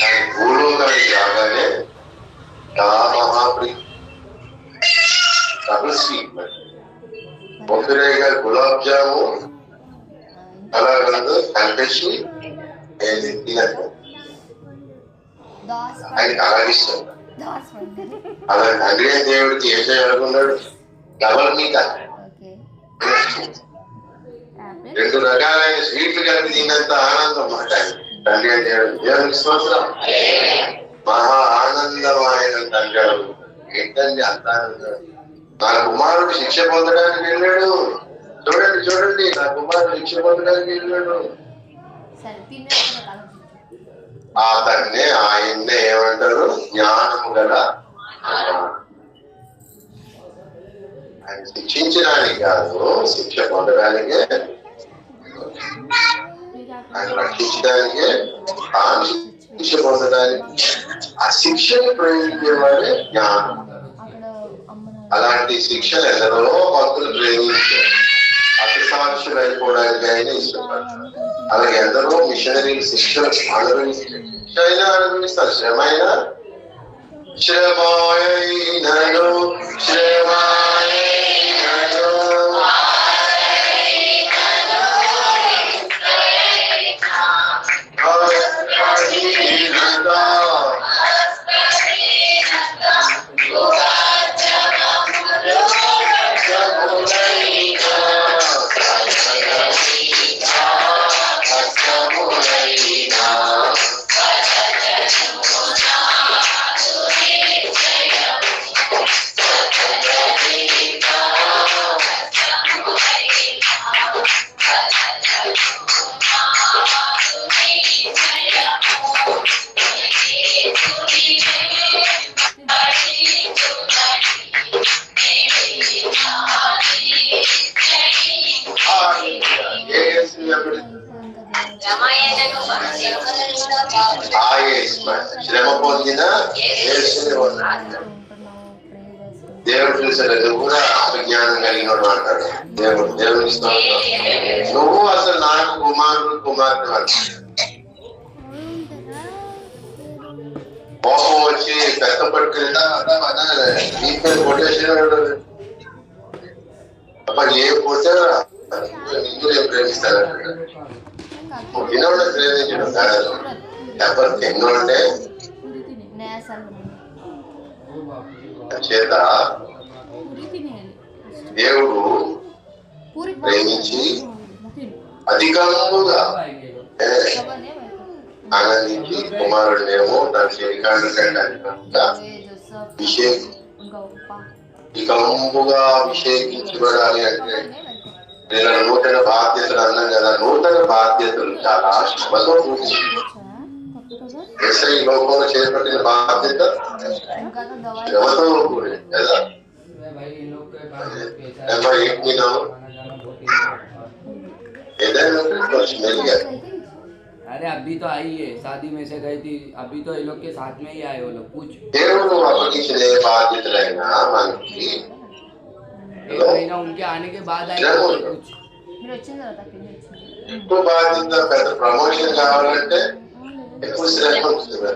ఆయన భూలోకానికి రాగానే మహాప్రియం. డబుల్ స్వీట్ ఒక్కరేగా గులాబ్ జాము అలా కాదు కనిపించి నేను తినట్టు ఆయనకి అలాగే ఇష్టం. అలా తండ్రి దేవుడికి ఏం చేయాలనుకున్నాడు? డబల్ మీట 2 రకాలైన స్వీట్లు కలిపి తిన్నంత ఆనందం మాట. తండ్రి అంటే దేవునికి స్తోత్రం. మహా ఆనందం ఆయన తండ్రి. ఏంటండి అంత ఆనందం? నా కుమారుడు శిక్ష పొందడానికి వెళ్ళాడు. చూడండి చూడండి నా కుమారుడు శిక్ష పొందడానికి వెళ్ళాడు. ఆయన్నే ఏమంటారు? జ్ఞానము గల ఆయన శిక్షించడానికి కాదు, శిక్ష పొందడానికే, ఆయన రక్షించడానికే, తాను శిక్ష పొందడానికి ఆ శిక్షను ప్రయోగించేవాడే జ్ఞానం. అలాంటి శిక్షను ఎందరో భక్తులు ప్రేమించారు, అతిసాక్షులు అయిపోవడానికి ఆయన ఇష్టపడతారు. అలాగే ఎందరో మిషనరీ శిక్షను అనుభవిస్తారు. శ్రమ అయినా శ్రమాయైనను శ్రమ పొందిన దేవుడు చూసాడు. నువ్వు కూడా ఆత్మజ్ఞానం కలిగిన వాడు అంటాడు దేవుని. నువ్వు అసలు నాకు కుమార్తె కోపం వచ్చి పెద్ద పట్టుకెళ్తా కొట్టేసిన అబ్బా ఏం కొట్టారా నిన్ను ఏం ప్రేమిస్తారంట. తినవాళ్ళ ప్రేమించడం కాదు, ఎవరు తిన్నోళ్ళే చేత దేవుడు ప్రేమించి అధికంగా ఆనందించి కుమారుడినేమో తన శరీరాన్ని అధికంగా అభిషేకించబడాలి. అంటే నేను నూతన బాధ్యతలు అన్నాను కదా, నూతన బాధ్యతలు చాలా శ్రమతో కూడి ఈ లోకంలో చేపట్టిన బాధ్యత శ్రమతో కూడి కదా. अरे अभी तो आई है, शादी में से गई थी, अभी तो ये लोग के साथ में ही आए वो लोग। पूछ దేవుడు అప్పగించిన బాధ్యతలైనా మనకి एक महीना उनके आने के बाद आए। पूछ ఎక్కువ బాధ్యత, పెద్ద ప్రమోషన్ కావాలంటే ఎక్కువ శ్రమ ఉంటుంది.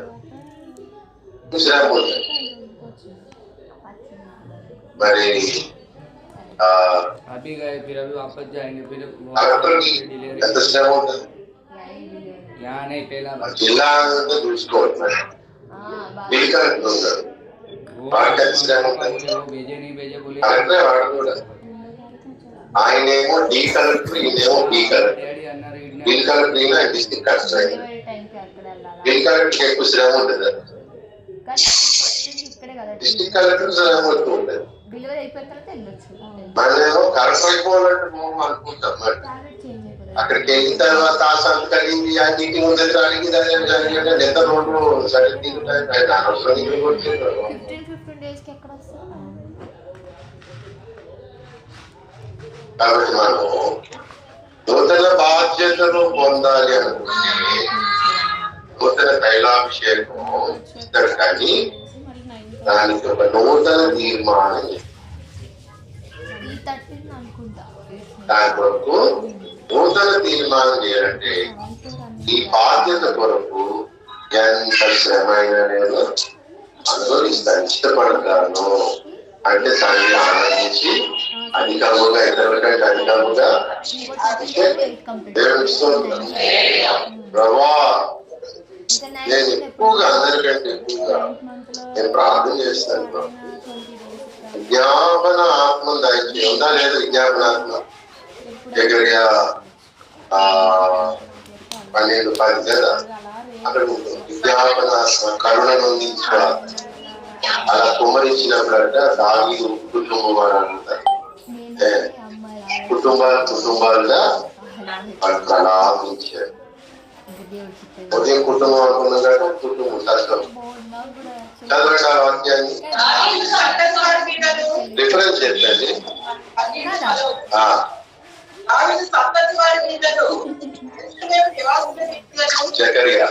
మరి अभी गए फिर अभी वापस जाएंगे, फिर ఎంత శ్రమ ఉంటుంది. यहाँ नहीं पहला జిల్లా చూసుకోవాలి. भेजे नहीं भेजे बोले ఆయనేమో డి కలెక్టర్, ఈయనేమో బి కలెక్టర్. బి కలెక్టర్ అయినా డిస్ట్రిక్ట్ కలెక్టర్. బి కలెక్టర్ ఎక్కువ శ్రమ ఉంటుంది, డిస్ట్రిక్ట్ కలెక్టర్ శ్రమ ఎక్కువ ఉంటుంది. మనమేమో కలెక్టర్ అయిపోవాలంటే అనుకుంటాం. మరి అక్కడికి వెళ్ళిన తర్వాత ఆ సంతకలింది, ఆ మీటింగ్ ఉంటుంది, దానికి ఎంత రోడ్డు సర్టిఫికేట్ కాబట్టి మనము నూతన బాధ్యతను పొందాలి అనుకుంటే నూతన తైలాభిషేకం ఇస్తాడు, కానీ దానికి ఒక నూతన తీర్మానం. దాని కొరకు నూతన తీర్మానం చేయాలంటే ఈ బాధ్యత కొరకు ఎంత శ్రమ అయినా నేను అనుభవిస్తాను, ఇష్టపడతాను అంటే దాన్ని ఆనందించి అధికముగా ఇతరులకంటే అధికముగా ప్రభా నేను ఎక్కువగా అందరికంటే ఎక్కువగా నేను ప్రార్థన చేస్తాను. విజ్ఞాపన ఆత్మ దానికి ఉందా లేదా? విజ్ఞాపన ఆత్మ దగ్గరగా 12-10 కదా అక్కడ విజ్ఞాపన ఆత్మ కరుణను అందించాలి. అలా కుమ్మరించినప్పుడంట దావీదు కుటుంబం అని అంటారు. కుటుంబాలుగా వాళ్ళకి లాభించారు. ఉదయం కుటుంబం అనుకున్నాం కదా, కుటుంబం కష్టం. చదవండి ఆ వాక్యాన్ని, రిఫరెన్స్ చెప్పండి. ఆ, చక్కరిగా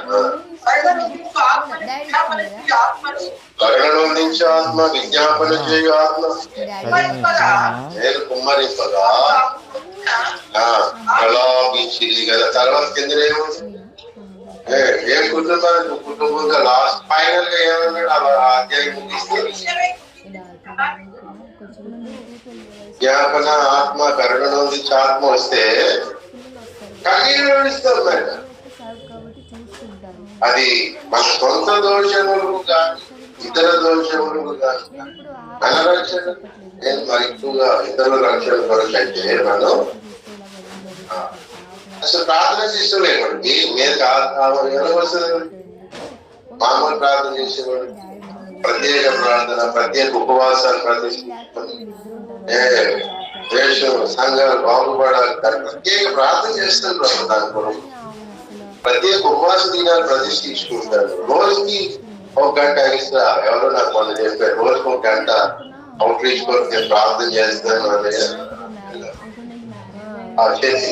కరుణనందించే ఆత్మ, విజ్ఞాపన చేయు ఆత్మ, నేను కుమ్మరింపగా ప్రలాపించింది కదా. తర్వాత కింద ఏం కుటుంబంగా లాస్ట్ ఫైనల్ గా ఏమన్నాడు అలా అధ్యాయం ముగిస్తే జ్ఞాపన ఆత్మ, కరుణనందించే ఆత్మ వస్తే కన్నీరు ఇస్తారు మరి. అది మన సొంత దోషములు కానీ ఇతర దోషములు కానీ మన రక్షణ నేను మరి ఎక్కువగా ఇతరుల రక్షణ కొరకు అయితే మనం అసలు ప్రార్థన చేసేవాడు మీరు ఎలా వస్తుంది? మామూలు ప్రార్థన చేసేవాడు, ప్రత్యేక ప్రార్థన, ప్రత్యేక ఉపవాసాలు ప్రతిష్ఠించుకొని దేశం సంఘాలు బాగుపడాలి ప్రత్యేక ప్రార్థన చేస్తారు. దాని కొరకు ప్రత్యేక ఉపవాస దినాలు ప్రతిష్ఠించుకుంటారు. రోజుకి ఒక గంట ఎక్స్ట్రా. ఎవరో నాకు మొన్న చెప్పారు, రోజుకి ఒక గంట అవుట్ రీచ్ కొరకు నేను ప్రార్థన చేస్తాను అని చేసి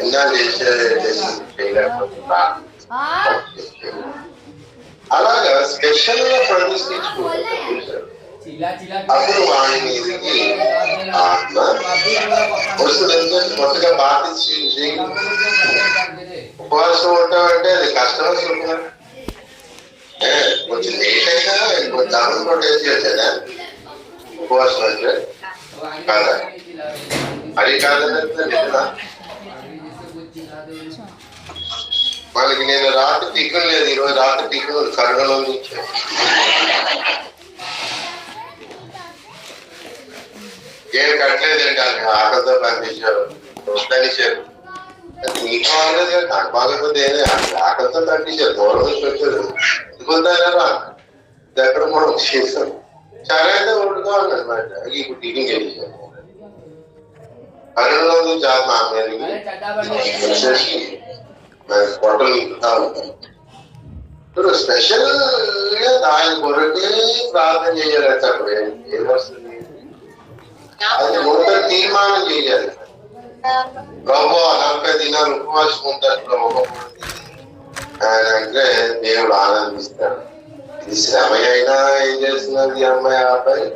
ఎన్నా చేయలేకపోతే అలాగా స్పెషల్ గా ప్రతిష్ఠించుకుంటారు. అప్పుడు వాడి మీదకి ఆత్మ వస్తుందంటే కొత్తగా బాధించి ఉపవాసం ఉంటామంటే అది కష్టం. కొంచెం లేట్ అయినా కొంచెం అనుకోండి వేసేదా ఉపవాసం అంటే కాదా? అది కాదంటే నిజమా? వాళ్ళకి నేను రాత్రి టిఫిన్ లేదు, ఈరోజు రాత్రి టిఫిన్ కరుణలో నుంచి ఏం కట్టలేదండి. ఆకలితో పంపించారు, వద్దనిచ్చారు. నీకు బాగలేదు, నాకు బాగలేకపోతే ఆకలితో పంపించారు. దూరం నుంచి వచ్చారు, ఇదిగొద్దారా ఎక్కడ కూడా చేశారు. సరే అయితే వండుకో అన్నమాట. ఇప్పుడు టిఫిన్ చేశారు. కరుణలో నుంచి ఆత్మ వచ్చేసి పొట్టలు నింపుతా ఉంటాం. ఇప్పుడు స్పెషల్ గా ఆయన కొరకే ప్రార్థన చేయాలి. అప్పుడు ఏం వస్తుంది? అది ముందు తీర్మానం చేయాలి. ప్రభు 40 దినాలు ఉపవాసం ఉంటారు ప్రభు ఆయన అంటే దేవుడు ఆనందిస్తాడు. ఇది శ్రమ అయినా ఏం చేస్తున్నది అమ్మాయి అబ్బాయి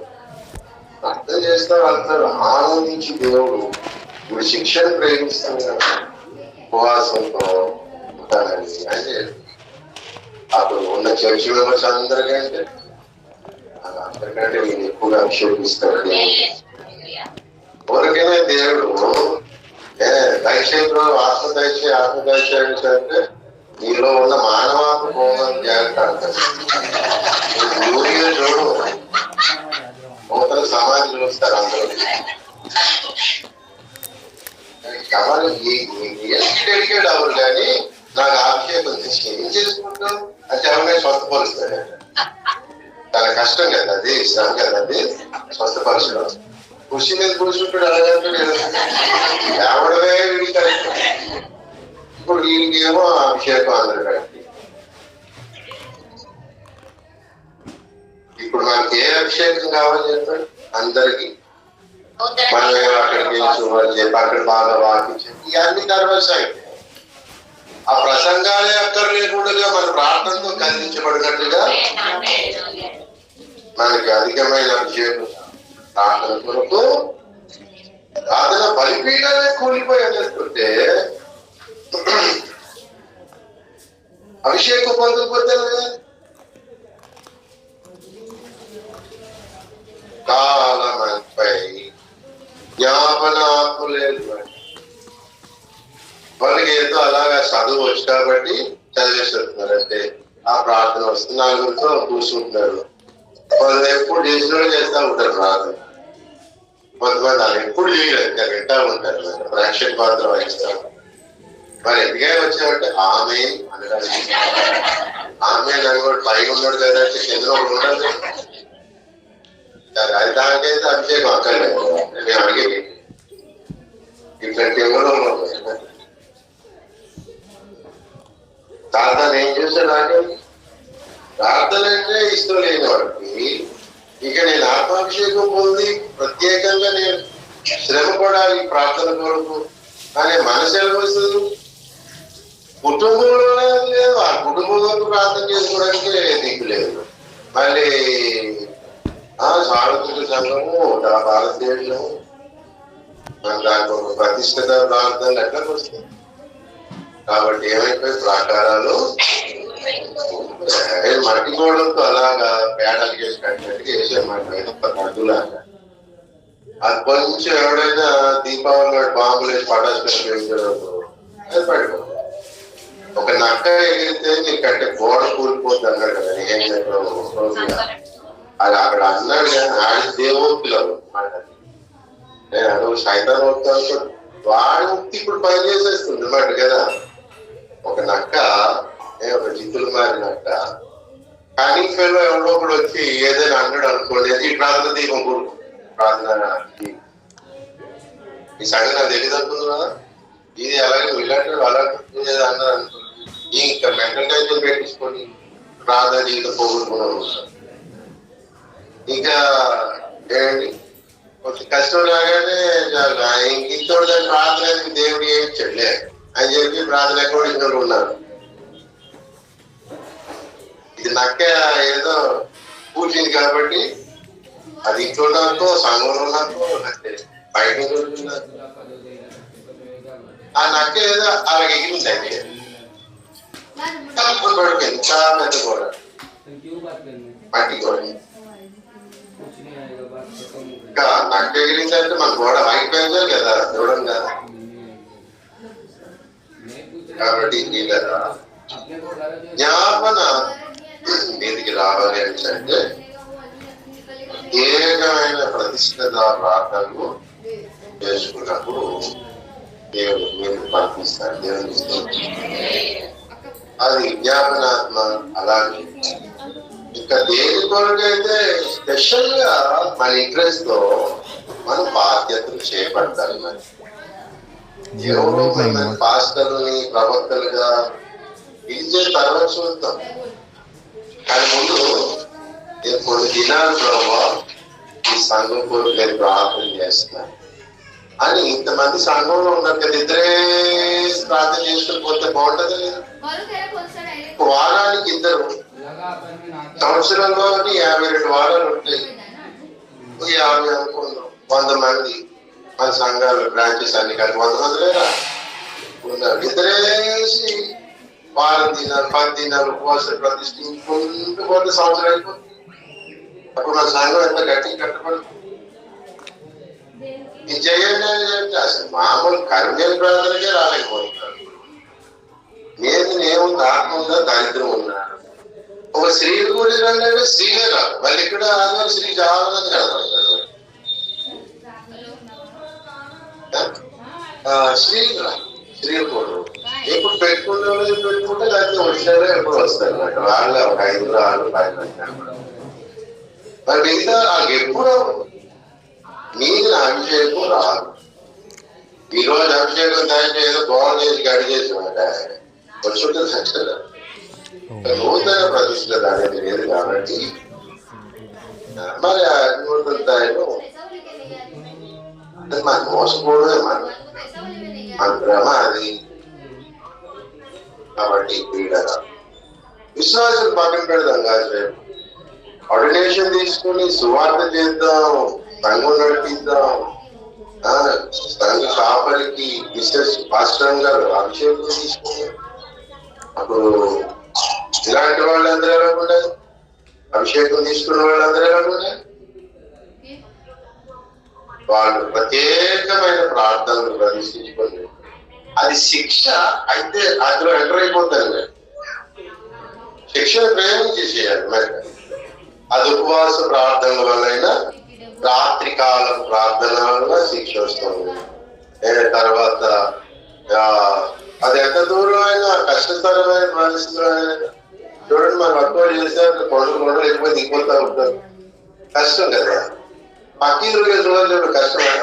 అర్థం చేస్తారు. అందరూ ఆనందించి దేవుడు ఇప్పుడు శిక్షను ప్రేమిస్తున్నాడు. ఉపవాసంతో ఉంటానని అంటే అప్పుడు ఉన్న చర్చి మెంబర్స్ అందరికంటే నేను ఎక్కువగా అభిషేకిస్తాడు. ఊరికనే దేవుడు దయచేతులు ఆత్మ దయచేయండి అంటే నీలో ఉన్న మానవాత్మ పోవాలని జాగ్రత్త అంటారు. చూడు నూతన సమాధి చూస్తారు అందరూ. డెడికేట్ అవ్వరు కానీ నాకు అభిషేకం తెచ్చి ఏం చేసుకుంటాం అంటే ఎవరైనా స్వస్థపరుస్తాడు. చాలా కష్టం కదా అది, శ్రమ కదా అది స్వస్థపరచడం. కృషి మీద కూర్చుంటాడు అలాగంటే ఎవడమే వీడి కరెక్ట్. ఇప్పుడు వీళ్ళకేమో అభిషేకం అందరికీ. ఇప్పుడు మనకి ఏ అభిషేకం కావాలని చెప్పాడు అందరికి. మనం అక్కడికి చెప్పి అక్కడ బాగా వాకించండి ఇవన్నీ తర్వాత ఆ ప్రసంగాలే అక్కర్లేకుండా మన ప్రార్థనతో కదిలించబడినట్టుగా మనకి అధికమైన అభిషేకం ప్రార్థన కొరకు ప్రార్థన బలిపీఠాలే కూలిపోయేస్తుంటే అభిషేకం పొందకపోతే చాలా మందిపై జ్ఞాపన ఆత్మ లేదు. వాళ్ళకి ఏదో అలాగా చదువు వచ్చు కాబట్టి చదివేస్తున్నారు. అంటే ఆ ప్రార్థన వస్తుంది, నలుగురితో కూర్చుంటున్నారు. వాళ్ళు ఎప్పుడు చేసినో చేస్తా ఉంటారు ప్రార్థన. కొంతమంది వాళ్ళు ఎప్పుడు చేయలేదు, వింటా ఉంటారు, ప్రేక్షక పాత్ర వహిస్తారు. మరి ఎందుకే వచ్చామంటే ఆమె అనడానికి ఆమె అని కూడా పైన ఉన్నాడు కదా అంటే కింద ఉండదు. అది దానికైతే అభిషేకం అక్కర్లేదు. మేము అడిగేది ఇట్లాంటి ఎవరో ప్రార్థన ఏం చేశాడు అంటే ప్రార్థన అంటే ఇష్టం లేని వాడికి ఇక నేను ఆత్మాభిషేకం పొంది ప్రత్యేకంగా నేను శ్రమ పడాలి ప్రార్థన కొరకు కానీ మనసు వెళ్ళిపోతుంది. కుటుంబంలో లేదు, ఆ కుటుంబంలో ప్రార్థన చేసుకోవడానికి దిక్కు లేదు. మళ్ళీ సార్వత్రిక సంఘము భారతదేశం దానికి ఒక ప్రతిష్ఠిత ప్రార్థనలు ఎట్లా వస్తాయి. కాబట్టి ఏమైపోయి ప్రాకారాలు మట్టి గోడలతో అలాగా పేడలు చేసి కట్టినట్టుగా వేసేమాట అడ్డులాగా. అది కొంచెం ఎవడైనా దీపావళి బాంబులు వేసి పటాసులు పెంచడం అది పడిపోతుంది. ఒక నక్క ఎగిరితే నీకు కట్టే గోడ కూలిపోద్ది అన్నాడు కదా. ఏం చెప్పాడు అది అక్కడ అన్నాడు కానీ ఆడి దేవోక్తులు నేను అడుగు సైతాన్ అవుతాను వాడి ముక్తి ఇప్పుడు పని చేసేస్తుంది అన్నమాట కదా. ఒక నక్క ఒక జిత్తులు మారి నక్క కనీసంలో ఎవడో ఒకడు వచ్చి ఏదైనా అన్నాడు అనుకోండి, ఈ ప్రార్థన దీపం కొడుకు ప్రార్థన ఈ సడన్ నాకు తెలియదు అనుకుంది కదా. ఇది అలాగే వెళ్ళాడు అలాంటి అన్నారు అనుకోండి, ఇంకా మెంటల్ టైం పెట్టించుకొని ప్రార్థన జీవితం పోగొట్టుకున్నాను. ఇంకా ఏంటి కొంచెం కష్టం రాగానే ఇంకోటి దాన్ని ప్రార్థన దేవుడు ఏమి ఇచ్చాడులే అని చెప్పి ప్రార్థన కూడా ఇంకోటి ఉన్నారు. ఇది నక్క ఏదో కూర్చుంది కాబట్టి అది ఇంట్లో ఉన్నాకో సంఘంలో ఉన్నాకో బయట ఆ నక్క ఏదో అలాగే ఎగిరింది. అయితే పడిపోయింది చాలా పెద్ద కూడా మట్టి కూడా. ఇంకా నక్క ఎగిరిందంటే మన గోడ ఆగిపోయిందా కదా చూడం కదా. కాబట్టి జ్ఞాపన మీదికి రావాలి అంటే ప్రత్యేకమైన ప్రతిష్ఠిత ప్రార్థనలు చేసుకున్నప్పుడు దేవుడు మీరు పంపిస్తారు. దేవుని అది విజ్ఞాపనాత్మ. అలాగే ఇంకా దేని కొరకైతే స్పెషల్ గా మన ఇంట్రెస్ట్ తో మనం బాధ్యతలు చేపడతారు. మరి ఎవరో మన పాస్టర్ని ప్రవక్తలుగా పిలిచే తర్వాత చూద్దాం. కానీ ముందు నేను కొన్ని దినాలు ప్రభావ ఈ సంఘం కొరకు నేను ప్రార్థన చేస్తున్నాను అని ఇంతమంది సంఘంలో ఉన్నారు కదా. ఇద్దరే ప్రార్థన చేసుకుని పోతే బాగుంటది లేదు. వారానికి ఇద్దరు, సంవత్సరంలో 52 వారాలు ఉంటాయి. 50 అనుకుందాం, 100 మంది మన సంఘాలు బ్రాంచెస్ అన్ని కలిపి 100 మంది లేదా ఉన్నారు. ఇద్దరేసి వారం దినాలు 10 దినాలు ఉపవాస ప్రతిష్ఠించుకుంటూ పోతే సంవత్సరం అయిపోతుంది. అప్పుడు మన సంఘం ఎంత గట్టిగా కట్టబడుతుంది. ఇది చేయండి అని చెప్తే అసలు మామూలు కర్మేల ప్రార్థనకే రాలేకపోతున్నారు. ఏముంది ఆత్మ ఉందా దరిద్రం ఉన్నారు. ఒక స్త్రీలు కూడా అంటే స్త్రీలే రాదు. మళ్ళీ ఇక్కడ ఆదివారం స్త్రీ చాలా మంది కనబడతారు. స్త్రీలు రాదు, స్త్రీలు కూడా ఎప్పుడు పెట్టుకుంటే లేకపోతే వచ్చినారో ఎప్పుడు వస్తారు అన్నమాట. వాళ్ళే ఒక 5 6 10 మరి మిగతా నాకు ఎప్పుడు నీకు అభిషేకం రాదు. ఈ రోజు అభిషేకం దాంట్లో ఏదో గోడ చేసి గడి చేసి వచ్చుంటే సక్సెస్. నూతన ప్రతిష్ట అనేది లేదు కాబట్టి మరి ఆ నూతన స్థాయిలో మనకు మోసపోవడమే మన భ్రమ అది. కాబట్టి క్రీడగా విశ్వాసం పక్కన పెడదాం కాదు. ఆర్డినేషన్ తీసుకుని సువార్త చేద్దాం, సంఘం నడిపిద్దాం. సంఘ కాపరికి మిస్టర్ పాస్టర్ గారు అభిషేకం తీసుకుని అప్పుడు ఇలాంటి వాళ్ళందరూ ఎలాగుండే, అభిషేకం తీసుకున్న వాళ్ళందరూ ఎలాగుండే, వాళ్ళు ప్రత్యేకమైన ప్రార్థనలు ప్రదర్శించుకొని అది శిక్ష అయితే అందులో ఎంటర్ అయిపోతాను. శిక్షను ప్రేమించి చేయాలి. మరి అది ఉపవాస ప్రార్థనల వల్లైనా రాత్రి కాలం ప్రార్థన వల్ల శిక్ష వస్తుంది. తర్వాత అది ఎంత దూరం అయినా కష్టతరమైన పరిస్థితులు చూడండి. మనం వర్కౌట్ చేస్తే కొండలు ఎక్కువ దిగిపోతా ఉంటారు. కష్టం కదా. పక్కీరుగా చూడాలి కష్టమే.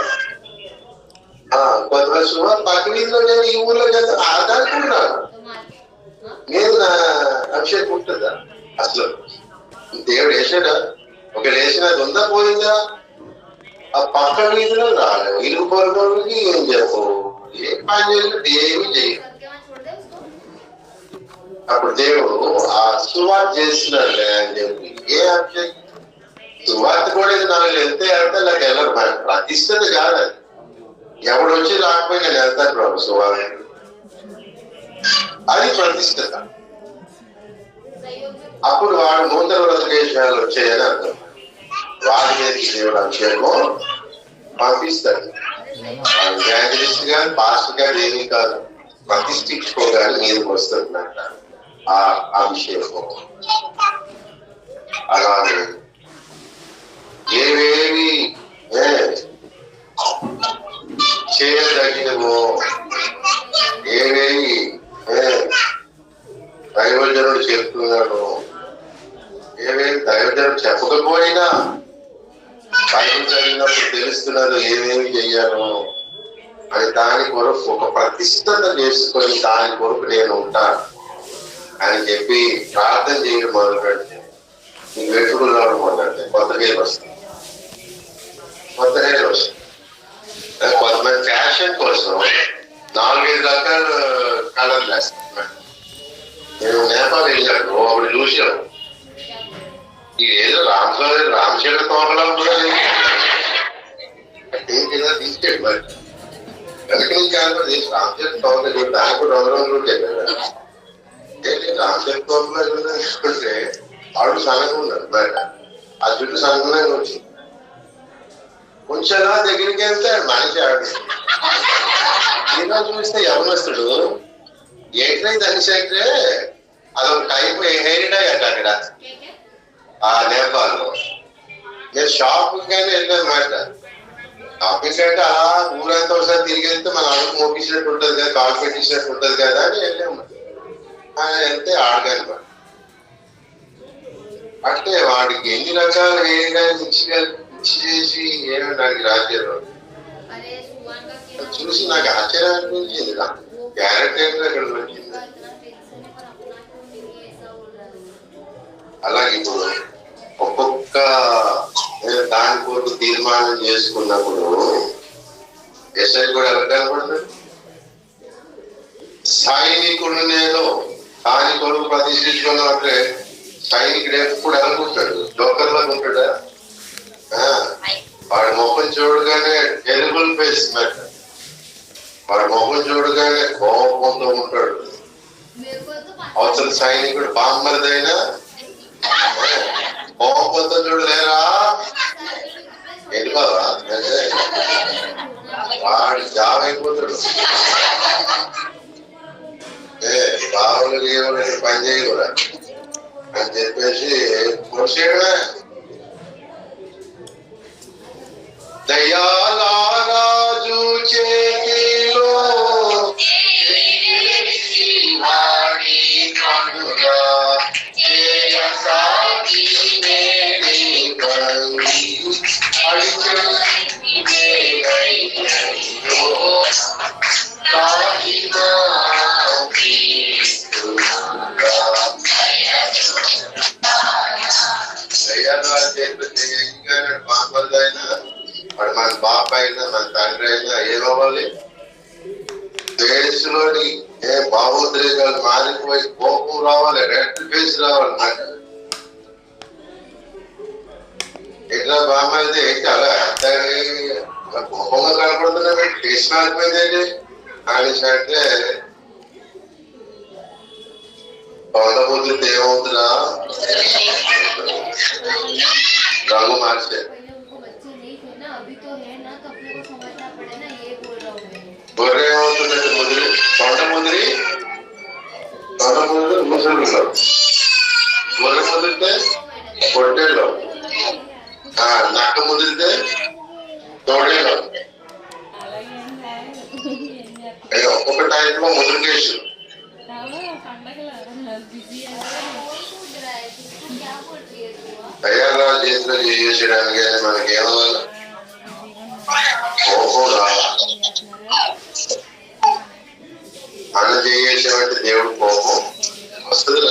కొంతమంది సుమారు పక్కీలో ఈ ఊర్లో దానికి నేను నా అభిషేకం ఉంటుందా? అసలు దేవుడు వేసాడా? ఒక వేసిన అది ఉందా పోయిందా? ఆ పక్క వీధిలో రాలేవు, ఇరుగు పొరుగుకి ఏం చెప్పు, ఏ పని చేయాలి ఏమి చేయవు. అప్పుడు దేవుడు ఆ సువార్త చేస్తున్నాడు అని చెప్పి ఏ అబ్జెక్ట్, సువార్త కూడా ఇది నాకు వెళ్తే అంటే నాకు వెళ్ళరు, ప్రతిష్టత కాదు అది. ఎవడు వచ్చి రాకపోయి నేను వెళ్తాను ప్రభు సువార్త, అది ప్రతిష్టత. అప్పుడు వాడు నూతన బ్రతకేశాలు వచ్చాయని అర్థం. వాడి మీదకి దేవుడు అభిషేకం పంపిస్తాడు. ఎవాంజలిస్ట్ గా పాస్టర్ గా ఏమీ కాదు, ప్రతిష్ఠించుకోగానే మీదకి వస్తుందంట ఆ అభిషేకం. అలాగే ఏవేవి చేయదగినవో, ఏవేవి దైవజనుడు చెప్తున్నాడు, ఏమేమి దైవజనుడు చెప్పకపోయినా బైబిల్ చదివినప్పుడు తెలుస్తున్నది ఏమేమి చెయ్యాను అని దాని కొరకు ఒక ప్రతిష్టత చేసుకొని దాని కొరకు నేను ఉంటాను అని చెప్పి ప్రార్థన చేయడం మొదలు పెడితే నీకు వెతుకులు రావడం మొదలెడితే కొత్త హెయిర్ వస్తుంది. కొత్త హెయిర్ వస్తుంది. కొంతమంది ఫ్యాషన్ కోసం 4-5 రకాల కలర్లు వేస్తాను. నేను నేపాల్ వెళ్ళాను, అప్పుడు చూసాను ఏదో రామచంద్ర తోటలో కూడా తీసుకెళ్ళి మరి వెనకని కాదు రామచంద్ర తోట దానికి 2 రోజులు ఉంటాయి కదా. రామచంద్ర తోటలో ఏదైనా తీసుకుంటే ఆవిడ సన్నగా ఉన్నాడు బయట, ఆ చుట్టూ సన్నగా వచ్చింది. కొంచెం దగ్గరికి వెళ్తే మనిషి ఆవిడ ఇలా చూస్తే యవనస్తుడు ఏంటంటే అనిసైతే అదొక టైప్ హెయిర్ డై అంట అక్కడ ఆ నేపాల్లో. నేను షాప్ కానీ వెళ్ళాను మాట. షాపింగ్ అంటే అలా ఊరంతా ఒకసారి తిరిగి వెళ్తే మన అడుగు మోపించినట్టు ఉంటుంది కదా, కాల్ పెట్టించినట్టు ఉంటుంది కదా అని వెళ్ళాము. వెళ్తే ఆడగాను మాట. అంటే వాడికి ఎన్ని రకాల హెయిర్ డై మిక్స్ చేసి ఏమో నాకు రాజ్యాలు చూసి నాకు ఆశ్చర్యం అనిపించింది. క్యారెట్ ఏమి అక్కడ వచ్చింది. అలాగే ఇప్పుడు ఒక్కొక్క దాని కొరకు తీర్మానం చేసుకున్నప్పుడు ఎస్ఐ కూడా ఎలా కనపడతాడు. సైనికుడు నేను దాని కొరకు ప్రతిష్ఠించుకున్నట్టే సైనికుడు ఎప్పుడు అనుకుంటాడు, జోకర్లో ఉంటాడా. వాడి ముఖం చూడగానే టెరిబుల్ ఫేస్ మాట, వాడి ముఖం చూడగానే కోపంతో ఉంటాడు. అవసరం సైనికుడు బామ్మరిదైనా కోపంతో చూడలేరా వెళ్ళిపోవా అంటే వాడి జాబ్ అయిపోతాడు. బావులు ఏమైనా పని చేయకూడదు అని చెప్పేసి పోసేయడమే. దయాలారాజు చేతిలో వాడి కనుగా బామ్మదైనా వాడు మన బాప అయినా మన తండ్రి అయినా ఏమవ్వాలి, దేశంలోని భావోద్రేకాలు మారిపోయి కోపం రావాలి, రెడ్ ఫేస్ రావాలి. నాకు ఎట్లా బామ్మ అయితే ఏంటి అలా కోపంగా కనపడుతున్నా ఫేస్ మారిపోయింది అనేసి అంటే కొండబుద్ధితే ఏమవుతుందా రంగు మార్చే గొర్రె ఏమవుతుందంటే ముదిరి కొండ ముదిరి ముసలిలో గొర్రె ముదిరితే పొట్టేలో, నక్క ముదిరితే తోడేలో. ఒక్కొక్క టైప్ లో ముదిరికేసు. తయారు చేతిలో చేసేయడానికి మనకి ఏమవ్వాలి, కోపం రావాలి. మనం చేసేటువంటి దేవుడు కోపం వస్తుంది.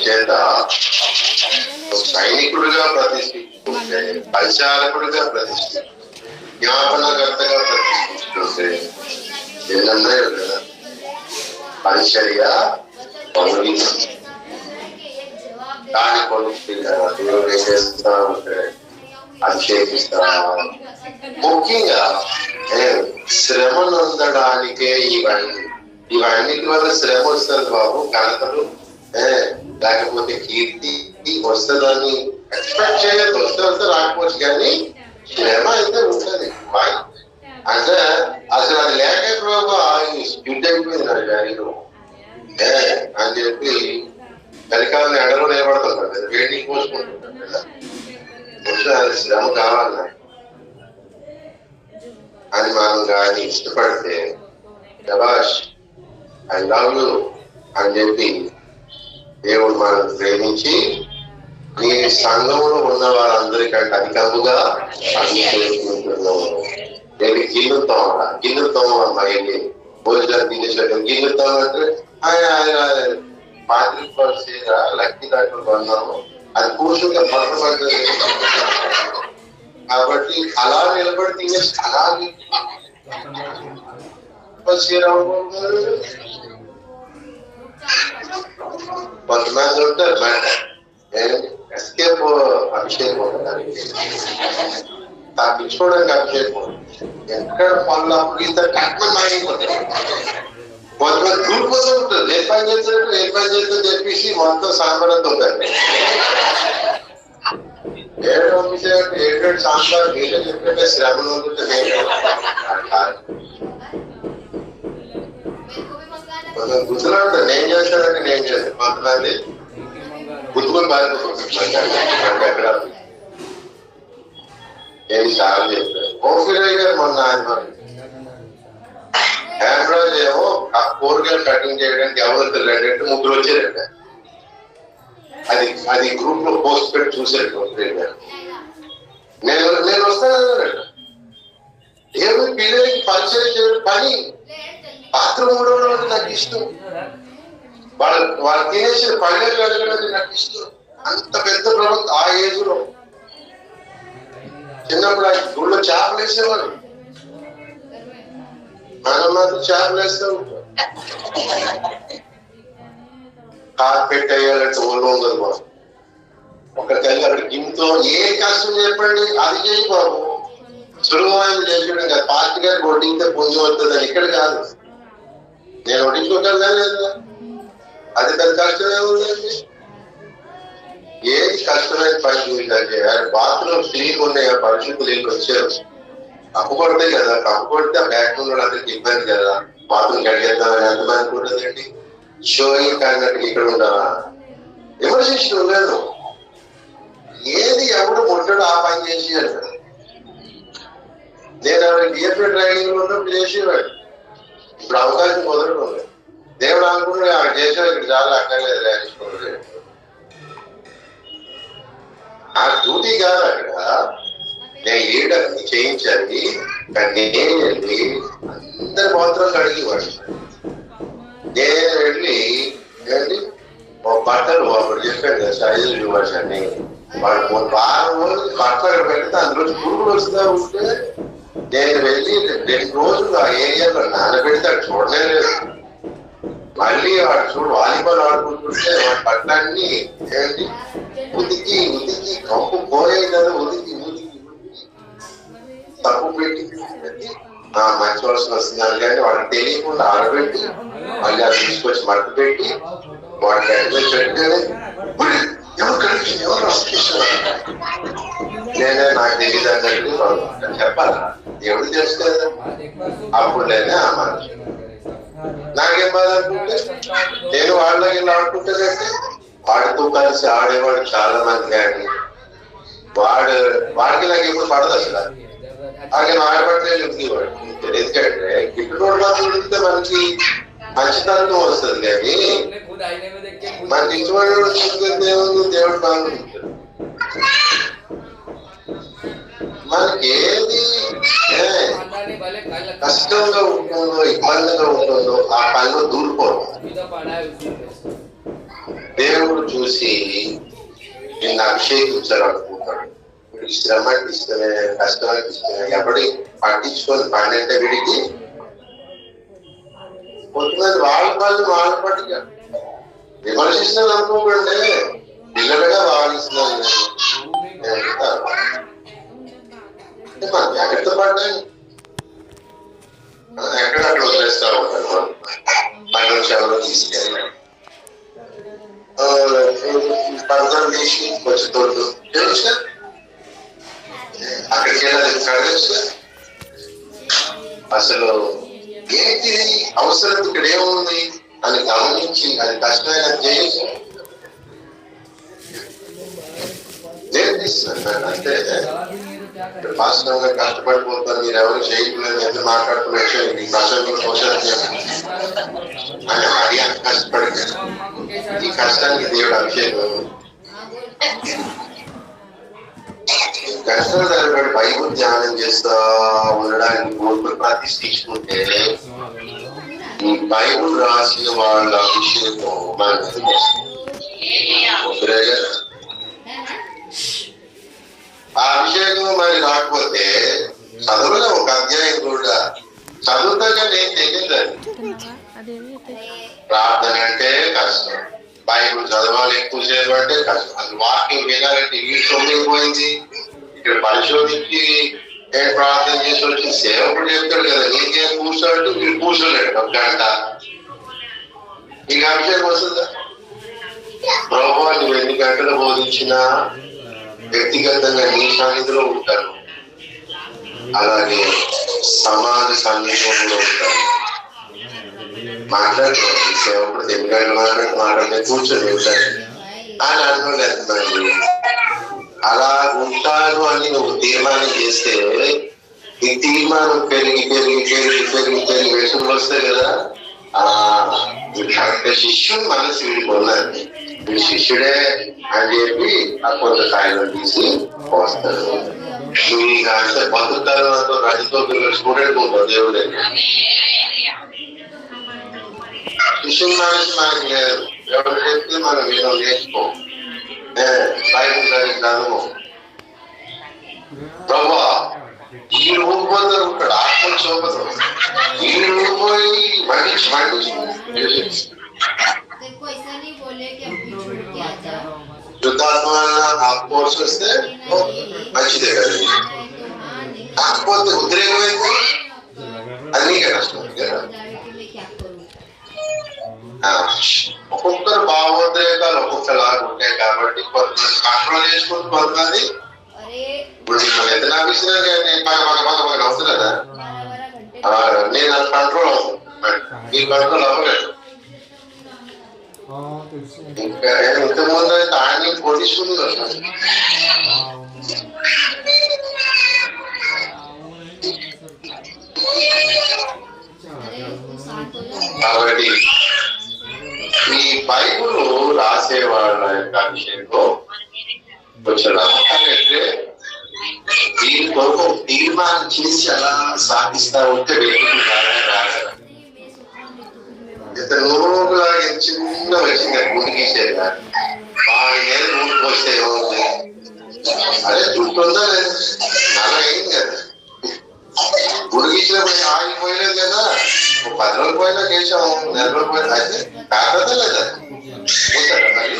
చేత సైనికుడిగా ప్రతిష్ఠించుకుంటే, పరిచారకుడిగా ప్రతిష్ఠించుకుంటే, జ్ఞాపనకర్తగా ప్రతిష్ఠించుకుంటే ఎన్నున్నాయో కదా. పరిచర్య పౌరులు దాని కొడుకు దేవుడు ఏం చేస్తా ఉంటే అభిషేకిస్తా. ముఖ్యంగా శ్రమ నొందడానికే ఇవన్నిటి వల్ల శ్రమ వస్తుంది బాబు. ఘనతలు లేకపోతే కీర్తి వస్తుందని ఎక్స్పెక్ట్ చేయలేదు. వస్తే రాకపోవచ్చు, కానీ శ్రమ అయితే ఉంటుంది. అంటే అసలు అది లేక యుద్ధ అయిపోయింది కానీ అని చెప్పి కలికాలని ఎడలో నిలబడుతుంటారు కదా, వేడికి పోసుకుంటుంటారు కదా. అది శ్రమ కావాలి అని మనం కానీ ఇష్టపడితే శభాష్ ఐ లవ్ యూ అని చెప్పి దేవుడు మనం ప్రేమించి నీ సంఘంలో ఉన్న వారందరికంటే అధికముగా అభిషేకించుతున్నావు. నేను గిన్నుతాం అమ్మాయి భోజనాలు తినేసాడు. గిన్నుతాం అంటే పాత్రిక లక్కీ దాంట్లో కొన్నాము, అది కూర్చుంటే పట్టబడ్డది. కాబట్టి అలా నిలబడి తినేసి అలాగే కొంతమంది ఉంటారు ఎస్కేప్ అభిషేకం తప్పించుకోవడానికి అభిషేకం. ఎక్కడ పనులప్పుడు ఇంత కట్నం ఆగిపోతారు. కొంతమంది దూరిపోతూ ఉంటారు. ఏ పని చేస్తారంటే చెప్పేసి మొత్తం సాంబారంతో ఉంటారు. ఏడు సాంబార్ మీరే చెప్పే శ్రమను ఉంటుంది. కొంచెం గుర్తులో ఉంటుంది. నేను చేస్తానంటే నేను చేస్తాను. కొంతమంది గుర్తుకొని బాధిపోతుంది. నేను చాలా చెప్పాను. ఓఫీరయ్య గారు మొన్న ఆండ్రాయిడ్ ఏమో కూరగాయలు కటింగ్ చేయడానికి ఎవరు రెండంటే ముగ్గురు వచ్చారంట. అది గ్రూప్ లో పోస్ట్ పెట్టి చూసారు ఓఫీరయ్య గారు. నేను వస్తానంట. ఏమి పిల్లలకి పరిచయం చేయడం పని పాత్ర మూడవడం నాకు ఇష్టం. వాళ్ళు తినేసిన పళ్ళే కడగడం నాకు ఇష్టం. అంత పెద్ద ప్రభుత్వం ఆ ఏజ్ లో. చిన్నప్పుడు ఆ గుళ్ళో చేపలు వేసేవాడు. మనం మాత్రం చేపలు వేస్తూ ఉంటాం. కార్పెట్ వేయాలంటే ఊళ్ళో ఉండదు బాబు. ఒకరికెళ్ళి అక్కడ గిన్నెతో ఏ కష్టం చెప్పండి అది చేయి బాబు. సులభమైన చేయడం కాదు. పార్టీ గారు వడ్డింటే పుణ్యం వస్తుంది అని ఇక్కడ కాదు. నేను వడ్డించుకోగలదా లేదా? అది పెద్ద కష్టమే ఉందండి. ఏది కష్టమైన పని చూడండి. బాత్రూమ్ స్త్రీలు ఉన్నాయి, పరిస్థితులు ఇంటికి వచ్చారు. కప్పు కొడితే కదా, కప్పు కొడితే ఆ బ్యాక్ రూమ్ అందరికి ఇబ్బంది కదా. బాత్రూమ్ కడిగేద్దామని ఎంతమంది ఉంటుందండి. షోయింగ్ అన్నట్టు ఇక్కడ ఉండాలా? విమర్శించడం లేదు. ఏది ఎవడు ముట్టడు ఆ పని చేసి అంటారు. నేను ఎవరికి డిఎఫ్ఏ ట్రైనింగ్ లో ఉన్నప్పుడు చేసేవాడు. ఇప్పుడు అవకాశం కుదరడం లేదు. దేవుడు అనుకుంటే అక్కడ చేసేవాడు. ఇక్కడ చాలా అక్కర్లేదు రాయించుకోలేదు. ఆ డ్యూటీ కాదు అక్కడ. నేను లీడర్ చేయించాలి. కానీ నేను వెళ్ళి అందరి మాత్రం కడిగేవాడు. నేను వెళ్ళి బట్టలు అప్పుడు చెప్పాను కదా సైజులు చూడాల్సి అని. వాడు వారం రోజులు బట్టలు పెడితే అందులో పురుగులు వస్తూ ఉంటే నేను వెళ్ళి 2 రోజులు ఆ ఏరియాలో నానబెడతాడు. చూడనే లేదు. మళ్ళీ వాడు చూడు వాలీబాల్ ఆడుకుంటుంటే వాడి బట్టలన్నీ ఉతికి కంపు పోయాయి కదా. ఉతికి తప్పు పెట్టి మంచి వర్షం వస్తుంది కానీ వాడికి తెలియకుండా ఆడబెట్టి మళ్ళీ అది తీసుకొచ్చి మట్టు పెట్టి వాడి గడ్డి పెట్టగానే ఎవరు కనిపించింది, ఎవరు వస్తుంది నేనే నాకు తెలియదు అన్నట్టు చెప్పాలా? ఎవరు తెలుసు కదా. అప్పుడు నేనే ఆ మనిషి. నాకేం బాధ అనుకుంటే నేను వాళ్ళకి ఇలా ఆడుకుంటానంటే వాడితో కలిసి ఆడేవాడు చాలా మంది. కానీ వాడికి నాకు ఎప్పుడు పడదు అసలు. అలాగే ఆడబట్టే చెప్తేవాడు. ఎందుకంటే గిట్టుకోడు మాత్రం చెప్తే మనకి మంచితనం వస్తుంది. కానీ మనకి ఇష్టపడే దేవుడు బాగుంటుంది. మనకి ఏది కష్టంగా ఉంటుందో ఇబ్బందిగా ఉంటుందో ఆ పనిలో దూరిపోవడం. దేవుడు చూసి నిన్ను అభిషేకించారు అనుకుంటాడు. వీడికి శ్రమ అంటే ఇష్టమే, కష్టం అంటే ఇష్టమే. ఎవడి పట్టించుకొని పని అంటే వీడికి కొంతమంది వాళ్ళ పట్టిగా విమర్శిస్తున్నారు అనుకోకండి, పిల్లలుగా భావిస్తున్నాను మన జాగ్రత్త పడ్డాయి. ఎక్కడ అక్కడ వదిలేస్తా ఉంటారు మనం, పని నిమిషాల్లో తీసుకెళ్ళి పర్దం తీసి కొంచెం తోడు తెలుసా అక్కడికి వెళ్ళాలి తెలుసా. అసలు ఏంటి అవసరం ఇక్కడ ఏముంది అని గమనించి అది కష్టమైన చేసి నేర్పిస్తున్నాను. అంటే వాస్తవంగా కష్టపడిపోతారు, మీరు ఎవరు చేయట్లేదు, ఎంత మాట్లాడుతున్నట్టు ఈ కష్టం కోసం అని అది అంత కష్టపడి ఈ కష్టానికి దేవుడు అభిషేకం. కష్టం జరగబడి బైబుల్ ధ్యానం చేస్తా ఉండడానికి కోర్టులు ప్రతిష్ఠించుకుంటే ఈ బైబుల్ రాసిన వాళ్ళ అభిషేకం మనకు ఆ అభిషేకం మరి రాకపోతే చదువులో ఒక అధ్యాయం కూడా చదువుతాగా నేను తెలియదు. ప్రార్థన అంటే కష్టం, బైబుల్ చదవాలి ఎక్కువసేపు అంటే కష్టం, అసలు వాక్యం వినాలంటే వీడు తొమ్మిదిపోయింది. ఇక్కడ పరిశోధించి నేను ప్రార్థన చేసి వచ్చి సేవకుడు చెప్తాడు కదా, నీకేం కూర్చోంటే వీడు కూర్చోలేడు ఒక గంట. నీకు అభిషేకం వస్తుందా? ప్రభువా నువ్వు ఎన్ని గంటలు బోధించినా వ్యక్తిగతంగా నీ సన్నిధిలో ఉంటారు, అలాగే సమాజ సన్నిధిలో ఉంటారు. మాట్లాడుకోవాలి సేవకుడు ఎన్ని గంటలు మాట్లాడితే కూర్చొని ఉంటాడు అని అనుకోలేదు. అలా ఉంటాను అని నువ్వు తీర్మానం చేస్తే ఈ తీర్మానం పెరిగి పెరిగి పెరిగి పెరిగి పెరిగి వెసులు వస్తాయి కదా. శిష్యుడు మనసు విడిపోన్నది, వీడు శిష్యుడే అని చెప్పి ఆ కొంత కాయలు తీసి పోస్తాడు. నువ్వు ఇక అంటే బతుకుతాలతో రజతో స్టూడెంట్ ఉంటావు దేవుడే. శిష్యుని మనసు మనకి లేదు, ఎవరు చెప్తే మనం వీళ్ళు నేర్చుకో. బైబుల్ చదివిస్తాను ప్రభా ఈ రూపంలో ఉంటాడు, ఆత్మ శోభతో ఈ రూపోయి మండించి మండించి శుద్ధాత్మ ఆ కోర్స్ వస్తే మంచిదే కదా. కాకపోతే ఉద్రేకం అయితే అన్నీ కష్టం కదా. ఒక్కొక్కరు భావోద్రేకాలు ఒక్కొక్కలాగా ఉంటాయి కాబట్టి కొంతమంది కంట్రోల్ చేసుకుంటూ కొంతమంది ఇప్పుడు మనం ఎంత నాపిస్తున్నా కానీ పక్క అవుతుంది కదా. నేను అది కంట్రోల్ అవుతుంది, ఈ కంట్రోల్ అవ్వలేదు. ఇంకా ఇంతకుముందు అయితే ఆయన కొట్టించుకుంది కాబట్టి ఈ బైబుల్ రాసేవాళ్ళ యొక్క అభిషేకం కొంచెం అంటే దీని కొరకు తీర్మానం చేసి అలా సాగిస్తా ఉంటే వ్యక్తులు రాగారు. ఇంత నూరులాగా చిన్న వచ్చింది గుడి గీసేది వాడి మీద నూరుకు వస్తే ఏమవుతుంది? అదే జుట్టు ఉందా లేదు, నల్ల అయింది కదా. గుడి గీసినప్పుడు ఆగిపోయలేదు కదా, 10 రోజులు పోయినా చేసాము, 4 రోజులు పోయినా అయితే కాకపోతే లేదా మరి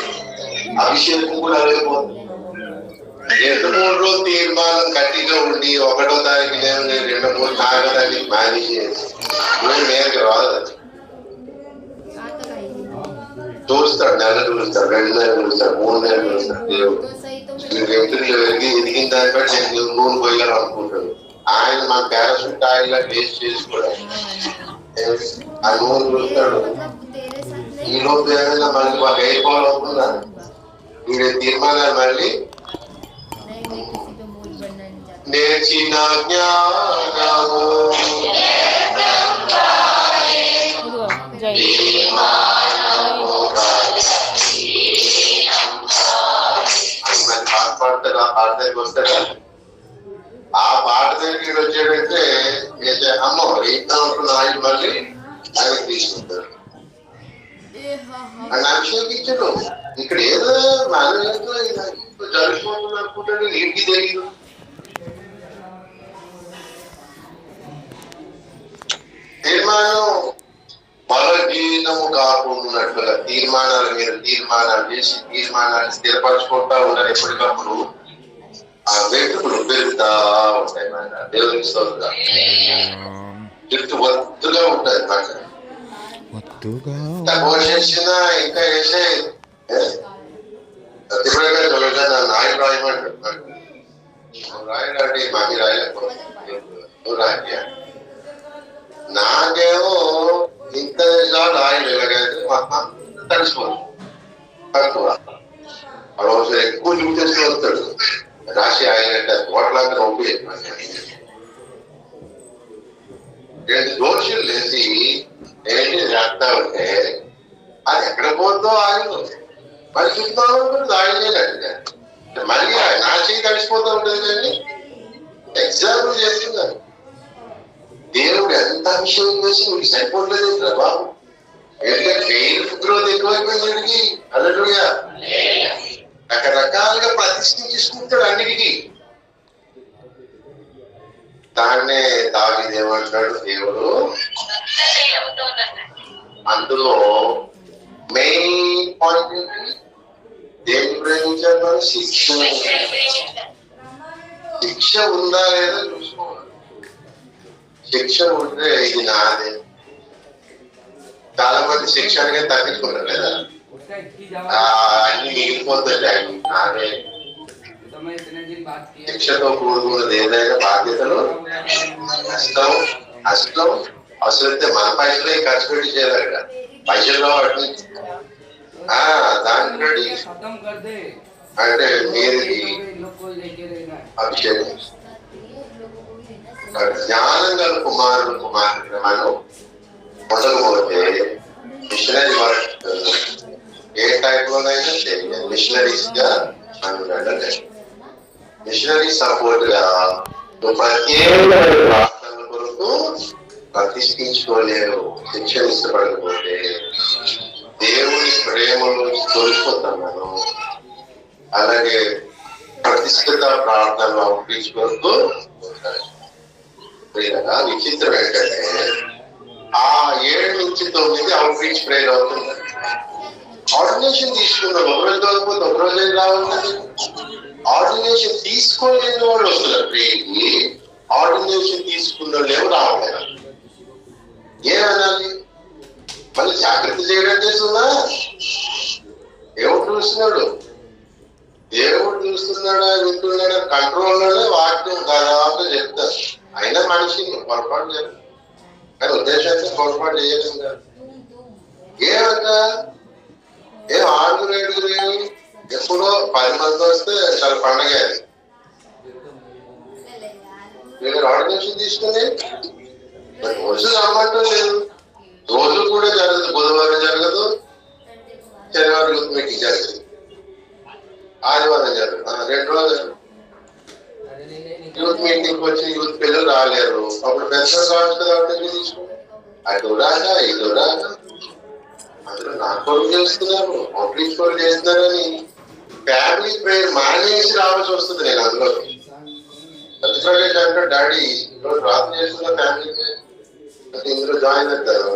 అభిషేకం కూడా అడగపోతుంది. 2-3 రోజులు తీర్మానం గట్టిగా ఉండి 1వ తారీఖు నేను 2-3 తారీఖు మేనేజ్ చేసి నేరుగా రాదు. చూస్తాడు, నెల చూస్తాడు, 2 నెలలు చూస్తాడు, 3 నెలలు చూస్తాడు. దేవుడు వ్యక్తులు ఎదిగిన దాన్ని బట్టి నేను నూనె పోయాను అనుకుంటాడు. ఆయన మా పారాషూట్ ఆయిల్ టేస్ట్ చేసుకోవడం ఆ నూనె చూస్తాడు. ఈ లోపు ఏమైనా మళ్ళీ మాకు అయిపోవాలనుకున్నా వీడి తీర్మానాలు మళ్ళీ నేర్చిన జ్ఞానము పాట పాడతాడు. ఆ పాట దగ్గరికి వస్తాడా, ఆ పాట దగ్గరికి వచ్చాడంటే అమ్మో ఇంత అనుకున్న ఆయన మళ్ళీ ఆయన తీసుకుంటాడు. అని అభిషేకించడు. ఇక్కడ ఏదో మనం ఏదో జరుపుకుంటున్నా అనుకుంటాడు, నీటికి తెలియదు. తీర్మానం బలహీనము కాకుండాట్లుగా తీర్మానాల మీద తీర్మానాలు చేసి తీర్మానాన్ని స్థిరపరచుకుంటా ఉన్నారు. ఎప్పటికప్పుడు ఆ వెంట్రుకలు పెరుగుతా ఉంటాయి. మన దేవునికి స్తోత్రం. జుట్టు ఒత్తుగా ఉంటుంది. పోషించినా ఇంకా వేసే సత్యప్రగా చదువుగా నాయన రాయమంటాడు. రాయడాడి మాది రాయలేకపోతే రాయ నాకేమో ఇంత రాయలు ఎలాగైతే తడిసిపోదు తక్కువ రోజు ఎక్కువ చూసేసి వస్తాడు. రాసి ఆయన కోట్లాగా ఒప్పి రెండు దోషులు లేచి ఏంటి చేస్తా ఉంటే అది ఎక్కడ పోతుందో ఆయన మరి చూస్తా ఉంటుంది. ఆయనలేదండి మళ్ళీ నా చేయి తడిసిపోతూ ఉంటుంది. కానీ ఎగ్జాంపుల్ చేస్తున్నారు. దేవుడు ఎంత విషయం చేసి నువ్వు సరిపోవట్లేదు బాబు. ఎందుకంటే పెయిన్ గ్రోత్ ఎక్కువైపోయింది. హల్లెలూయా. రకరకాలుగా ప్రతిష్ఠించుకుంటాడు అన్నిటికీ. దాన్నే దావీదు ఏమంటాడు, దేవుడు అందులో మెయిన్ పాయింట్ ఏంటి, దేన్ని ప్రేమించాలి మనం? శిక్ష ఉందా లేదా చూసుకోవాలి. శిక్ష ఉంటే ఇది నాదే. చాలా మంది శిక్షణగా తగ్గించుకుంటారు లేదా, అన్ని మిగిలిపోతాయి నాదే. శిక్షతో కూడుకున్నది ఏదైనా బాధ్యతలు కష్టం అష్టం అవసరమైతే మన పైసలే ఖర్చు పెట్టి చేయాలి కదా. పైసల్లో వాటిని దానికి రెడీ అంటే మీరు అభిషేకం జ్ఞానం గల కుమారుడు కుమారుడు మనం మొదలుపోతే మిషనరీ వర్క్ ఏ టైప్ లోనైనా చేయాలి. మిషనరీస్ గా మనం మిషనరీ సపోర్ట్ గా ప్రత్యేక ప్రార్థనల కొరకు ప్రతిష్ఠించుకోలేవు. శిక్షణ ఇష్టపడకపోతే దేవుని ప్రేమలో తొలిపోతాం మనం. అలాగే ప్రతిష్ఠిత ప్రార్థనలు అర్పించుకుంటూ విచిత్రం ఏంటంటే ఆ 7 నుంచి 9 అవుట్ రీచ్ ప్రేయర్ అవుతుంది. ఆర్డినేషన్ తీసుకున్న ఒకరోజు కాకపోతే ఒకరోజు రావాలి. ఆర్డినేషన్ తీసుకోలేని వాళ్ళు వస్తున్నారు ప్రేయర్కి. ఆర్డినేషన్ తీసుకున్న వాళ్ళు ఎవరు రావట్లేదు. ఏమనాలి? మళ్ళీ జాగ్రత్త చేయడం చేస్తుందా? ఎవరు చూస్తున్నాడు? దేవుడు చూస్తున్నాడా వింటున్నాడా కంట్రోల్లోనే వాక్యం దాదాపు చెప్తారు. అయినా మనిషి పొరపాటు చేయరు. కానీ ఉద్దేశంతో పొరపాటు చేయలేదు కదా. ఏమంటా ఏం 6-7 ఎప్పుడో 10 మంది వస్తే చాలా పండగ. అది మీరు ఆర్డినేషన్ తీసుకుని రోజు రమ్మంటూ లేదు. రోజు కూడా జరగదు. బుధవారం జరగదు, శనివారం యూత్ మీటింగ్ జరగదు, ఆదివారం జరగదు. 2 రోజులు యూత్ మీటింగ్ వచ్చి యూత్ పిల్లలు రాలేరు. అప్పుడు పెన్షన్ కావచ్చు కదా. తీసుకుని అటు రాక ఇటు రాక అందులో నా కొడుకు చేస్తున్నారు, అవుట్రీచ్ కూడా చేస్తున్నారని ఫ్యామిలీ ప్రేయర్ మానేసి రావాల్సి వస్తుంది. నేను అందులో సత్యప్రకాష్ అంటే డాడీ ఈరోజు ప్రార్థన చేస్తున్న ఫ్యామిలీ అంటే ఇందులో జాయిన్ అవుతారు.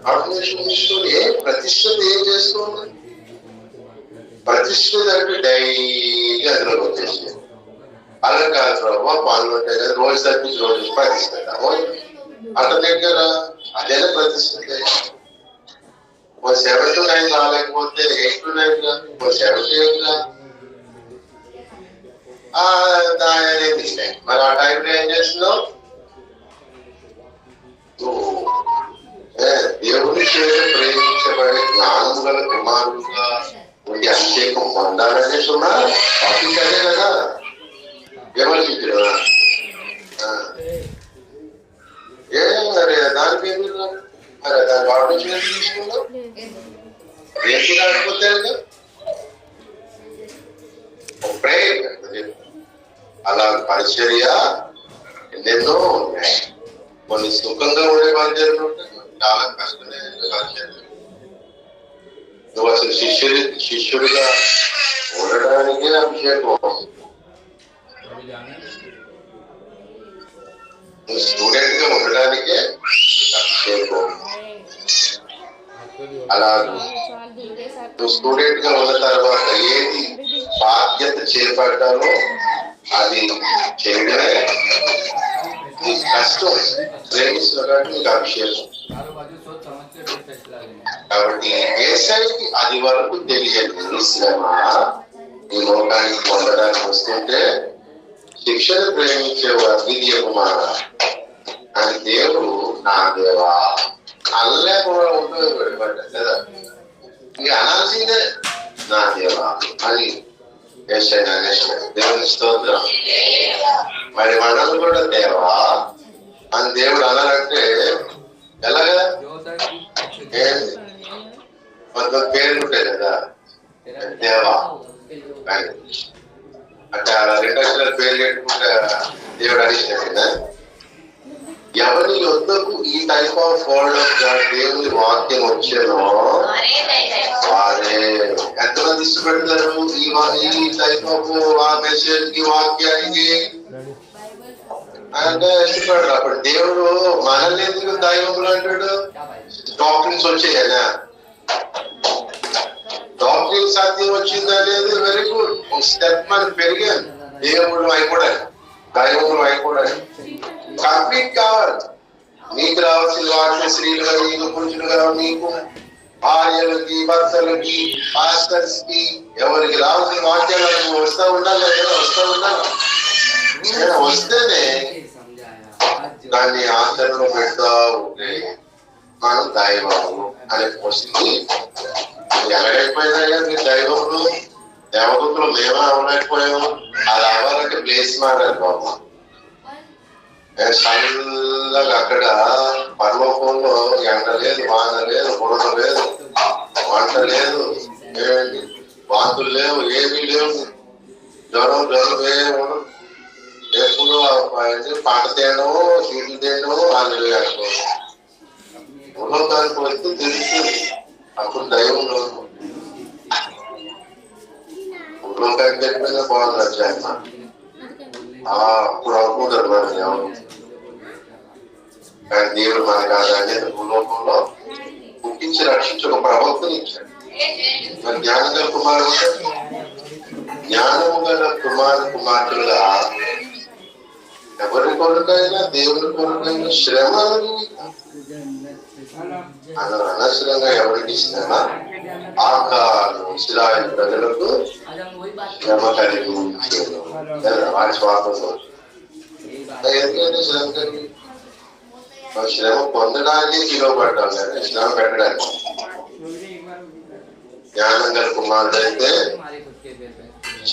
ఆర్గనైజేషన్ తీసుకొని ప్రతిష్ఠత ఏం చేసుకోండి. ప్రతిష్ఠత అంటే డైలీ అందులోకి వచ్చేసి అలా కాదు ప్రభావ పనులు ఉంటాయి కదా, రోజు తప్పించి రోజు ప్రతిష్ఠత అట్లా దగ్గర అదేనా ప్రతిష్ఠత. 7 to 9 రాలేకపోతే 8 to 9 గా 7 to 8 గా మరి ఆ టైంలో ఏం చేస్తున్నావు? దేవుని చేత ప్రేమించబడే జ్ఞానం గల కుమారుడుగా ఉండి అభిషేకం పొందాలని ఉన్నా టాపిక్ అదే కదా. ఎవరు చెప్పారు? మరి దానికి ఏమి మరి దాని వాడు తీసుకున్నావు ఏంటి రాకపోతే అలా పరిచర్య ఎన్నెన్నో ఉన్నాయి. కొన్ని సుఖంగా ఉండే పరిచర్యలు ఉంటాయి, చాలా కష్టమే. నువ్వు అసలు శిష్యుడిగా ఉండడానికే అభిషేకం. నువ్వు స్టూడెంట్ గా ఉండడానికే అభిషేకం. అలా నువ్వు స్టూడెంట్ గా ఉన్న తర్వాత ఏది బాధ్యత చేపట్టాలో అది చేయడమే నీకు కష్టం. ప్రేమిస్తున్నట్టు నీకు అభిషేకం. కాబట్టి ఏసైకి అది వరకు తెలియదు శ్రమ ఈ లోకానికి పొందడానికి వస్తుంటే శిక్షను ప్రేమించే ద్వితీయ కుమార అని దేవుడు నా దేవా అల్లే కూడా ఉపయోగపడ్డా కదా. ఇక అనాల్సిందే నా దేవా అని ఏసైనా దేవుని స్తోత్రం. మరి మనల్ని కూడా దేవా అని దేవుడు అనాలంటే ఎలాగా? కొంత పేర్లు ఉంటాయి కదా దేవా అంటే అలా 2 అక్షరాల పేర్లు పెట్టుకుంటే దేవుడు అడిగినట్టుగా. ఎవరి యొద్దకు ఈ type of word of God దేవుని వాక్యం వచ్చేనో వారే ఎంతమంది ఇష్టపడతారు ఈ టైప్ ఆఫ్ మెసేజ్ కి వాక్యానికి అంటే ఇష్టపడరు. అప్పుడు దేవుడు మనల్ని ఎందుకు దైవములు అంటాడు? డాక్టరీన్స్ వచ్చాయనా? డాక్టరీన్ సత్యం వచ్చిందా లేదు? Very good. ఒక స్టెప్ మనం పెరిగాను. దేవుళ్ళు అయిపోవడానికి దైవములు అయిపోవడానికి కంప్లీట్ కావాలి. నీకు రావాల్సిన వాక్యం స్త్రీలుగా నీకు పురుషులుగా నీకు భార్యలకి భర్తలకి పాస్టర్స్ కి ఎవరికి రావాల్సిన వాక్యాలు వస్తూ ఉండాలి. వస్తూ ఉండాలి. వస్తేనే దాన్ని ఆచరణలో పెడతా ఉంటే మనం దైవము అనే వస్తుంది. ఎలాగైపోయినా కానీ దైవములు దేవదూతలు మేమే అవలేకపోయాము. అది అవ్వాలంటే ప్లేస్ మారాలి బాబు. చల్లగా అక్కడ పర్వకంలో ఎండ లేదు, వాన లేదు, బురద లేదు, వంట లేదు, వాంతులు లేవు, ఏమీ లేవు. జ్వరం ఏమి ఉండదు. ఎప్పుడు పంట తినడము సీట్లు తినడము వాళ్ళు ఉన్నతానికి వస్తే తెలుస్తుంది. అప్పుడు దైవం ఉన్నతానికి చెప్పినా బాగుంది వచ్చాయన్న అప్పుడు అనుకుంటారు మరి దేవుడు. కానీ దేవుడు మనకు ఆదాన్ని భూలోకంలో పుట్టించి రక్షించి ఒక ప్రవక్తని ఇచ్చాడు. మరి జ్ఞానం గల కుమారుడు జ్ఞానము గల కుమార్తెలుగా ఎవరి కొరకైనా దేవుని కొరకైనా శ్రమ అనవసరంగా ఎవరికి ఇచ్చినా ఇస్రాయేల్ ప్రజలకు శ్రమ కలిగి వారి స్వాతంత్రం ఎందుకంటే శ్రమ కలిగి శ్రమ పొందడానికి పిలువబడ్డాం కానీ శ్రమ పెట్టడానికి. జ్ఞానం గల కుమారుడు అయితే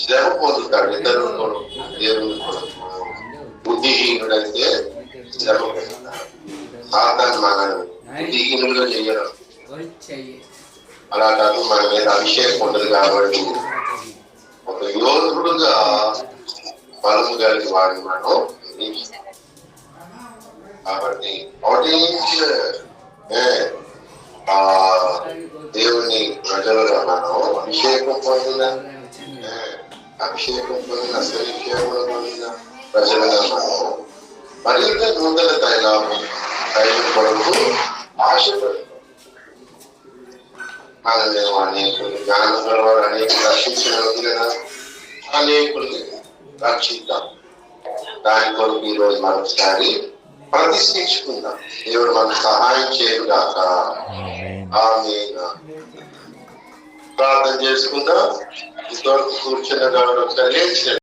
శ్రమ పొందుతాడు ఇతరుల కొరకు దేవుని కొరకు. బుద్ధిహీనుడైతే శ్రమ పొందుతాడు. సాతాను మనల్ని బుద్ధిహీనులుగా చేయడం. అలా కాదు మన మీద అభిషేకం ఉండదు కాబట్టి ఒక యోధుడుగా బలము కలిగి వాడిని మనం కాబట్టి దేవుని ప్రజలుగా మనం అభిషేకం పొందిన అసలు పొందిన ప్రజలుగా మనం మరింత నూతన తైలం కొరకు ఆశపడుతున్నాం. మనల్ని అనేకులు జ్ఞానం గలవారు అనేకులు రక్షించగలదు కదా. అనేకుల్ని రక్షిద్దాం. దాని కొరకు ఈ రోజు మరొకసారి ప్రతిష్ఠించుకుందాం. దేవుడు మనకు సహాయం చేయగాక. ఆమేన్. ప్రార్థన చేసుకుందాం. ఇంతవరకు కూర్చున్న ఒకసారి లేచి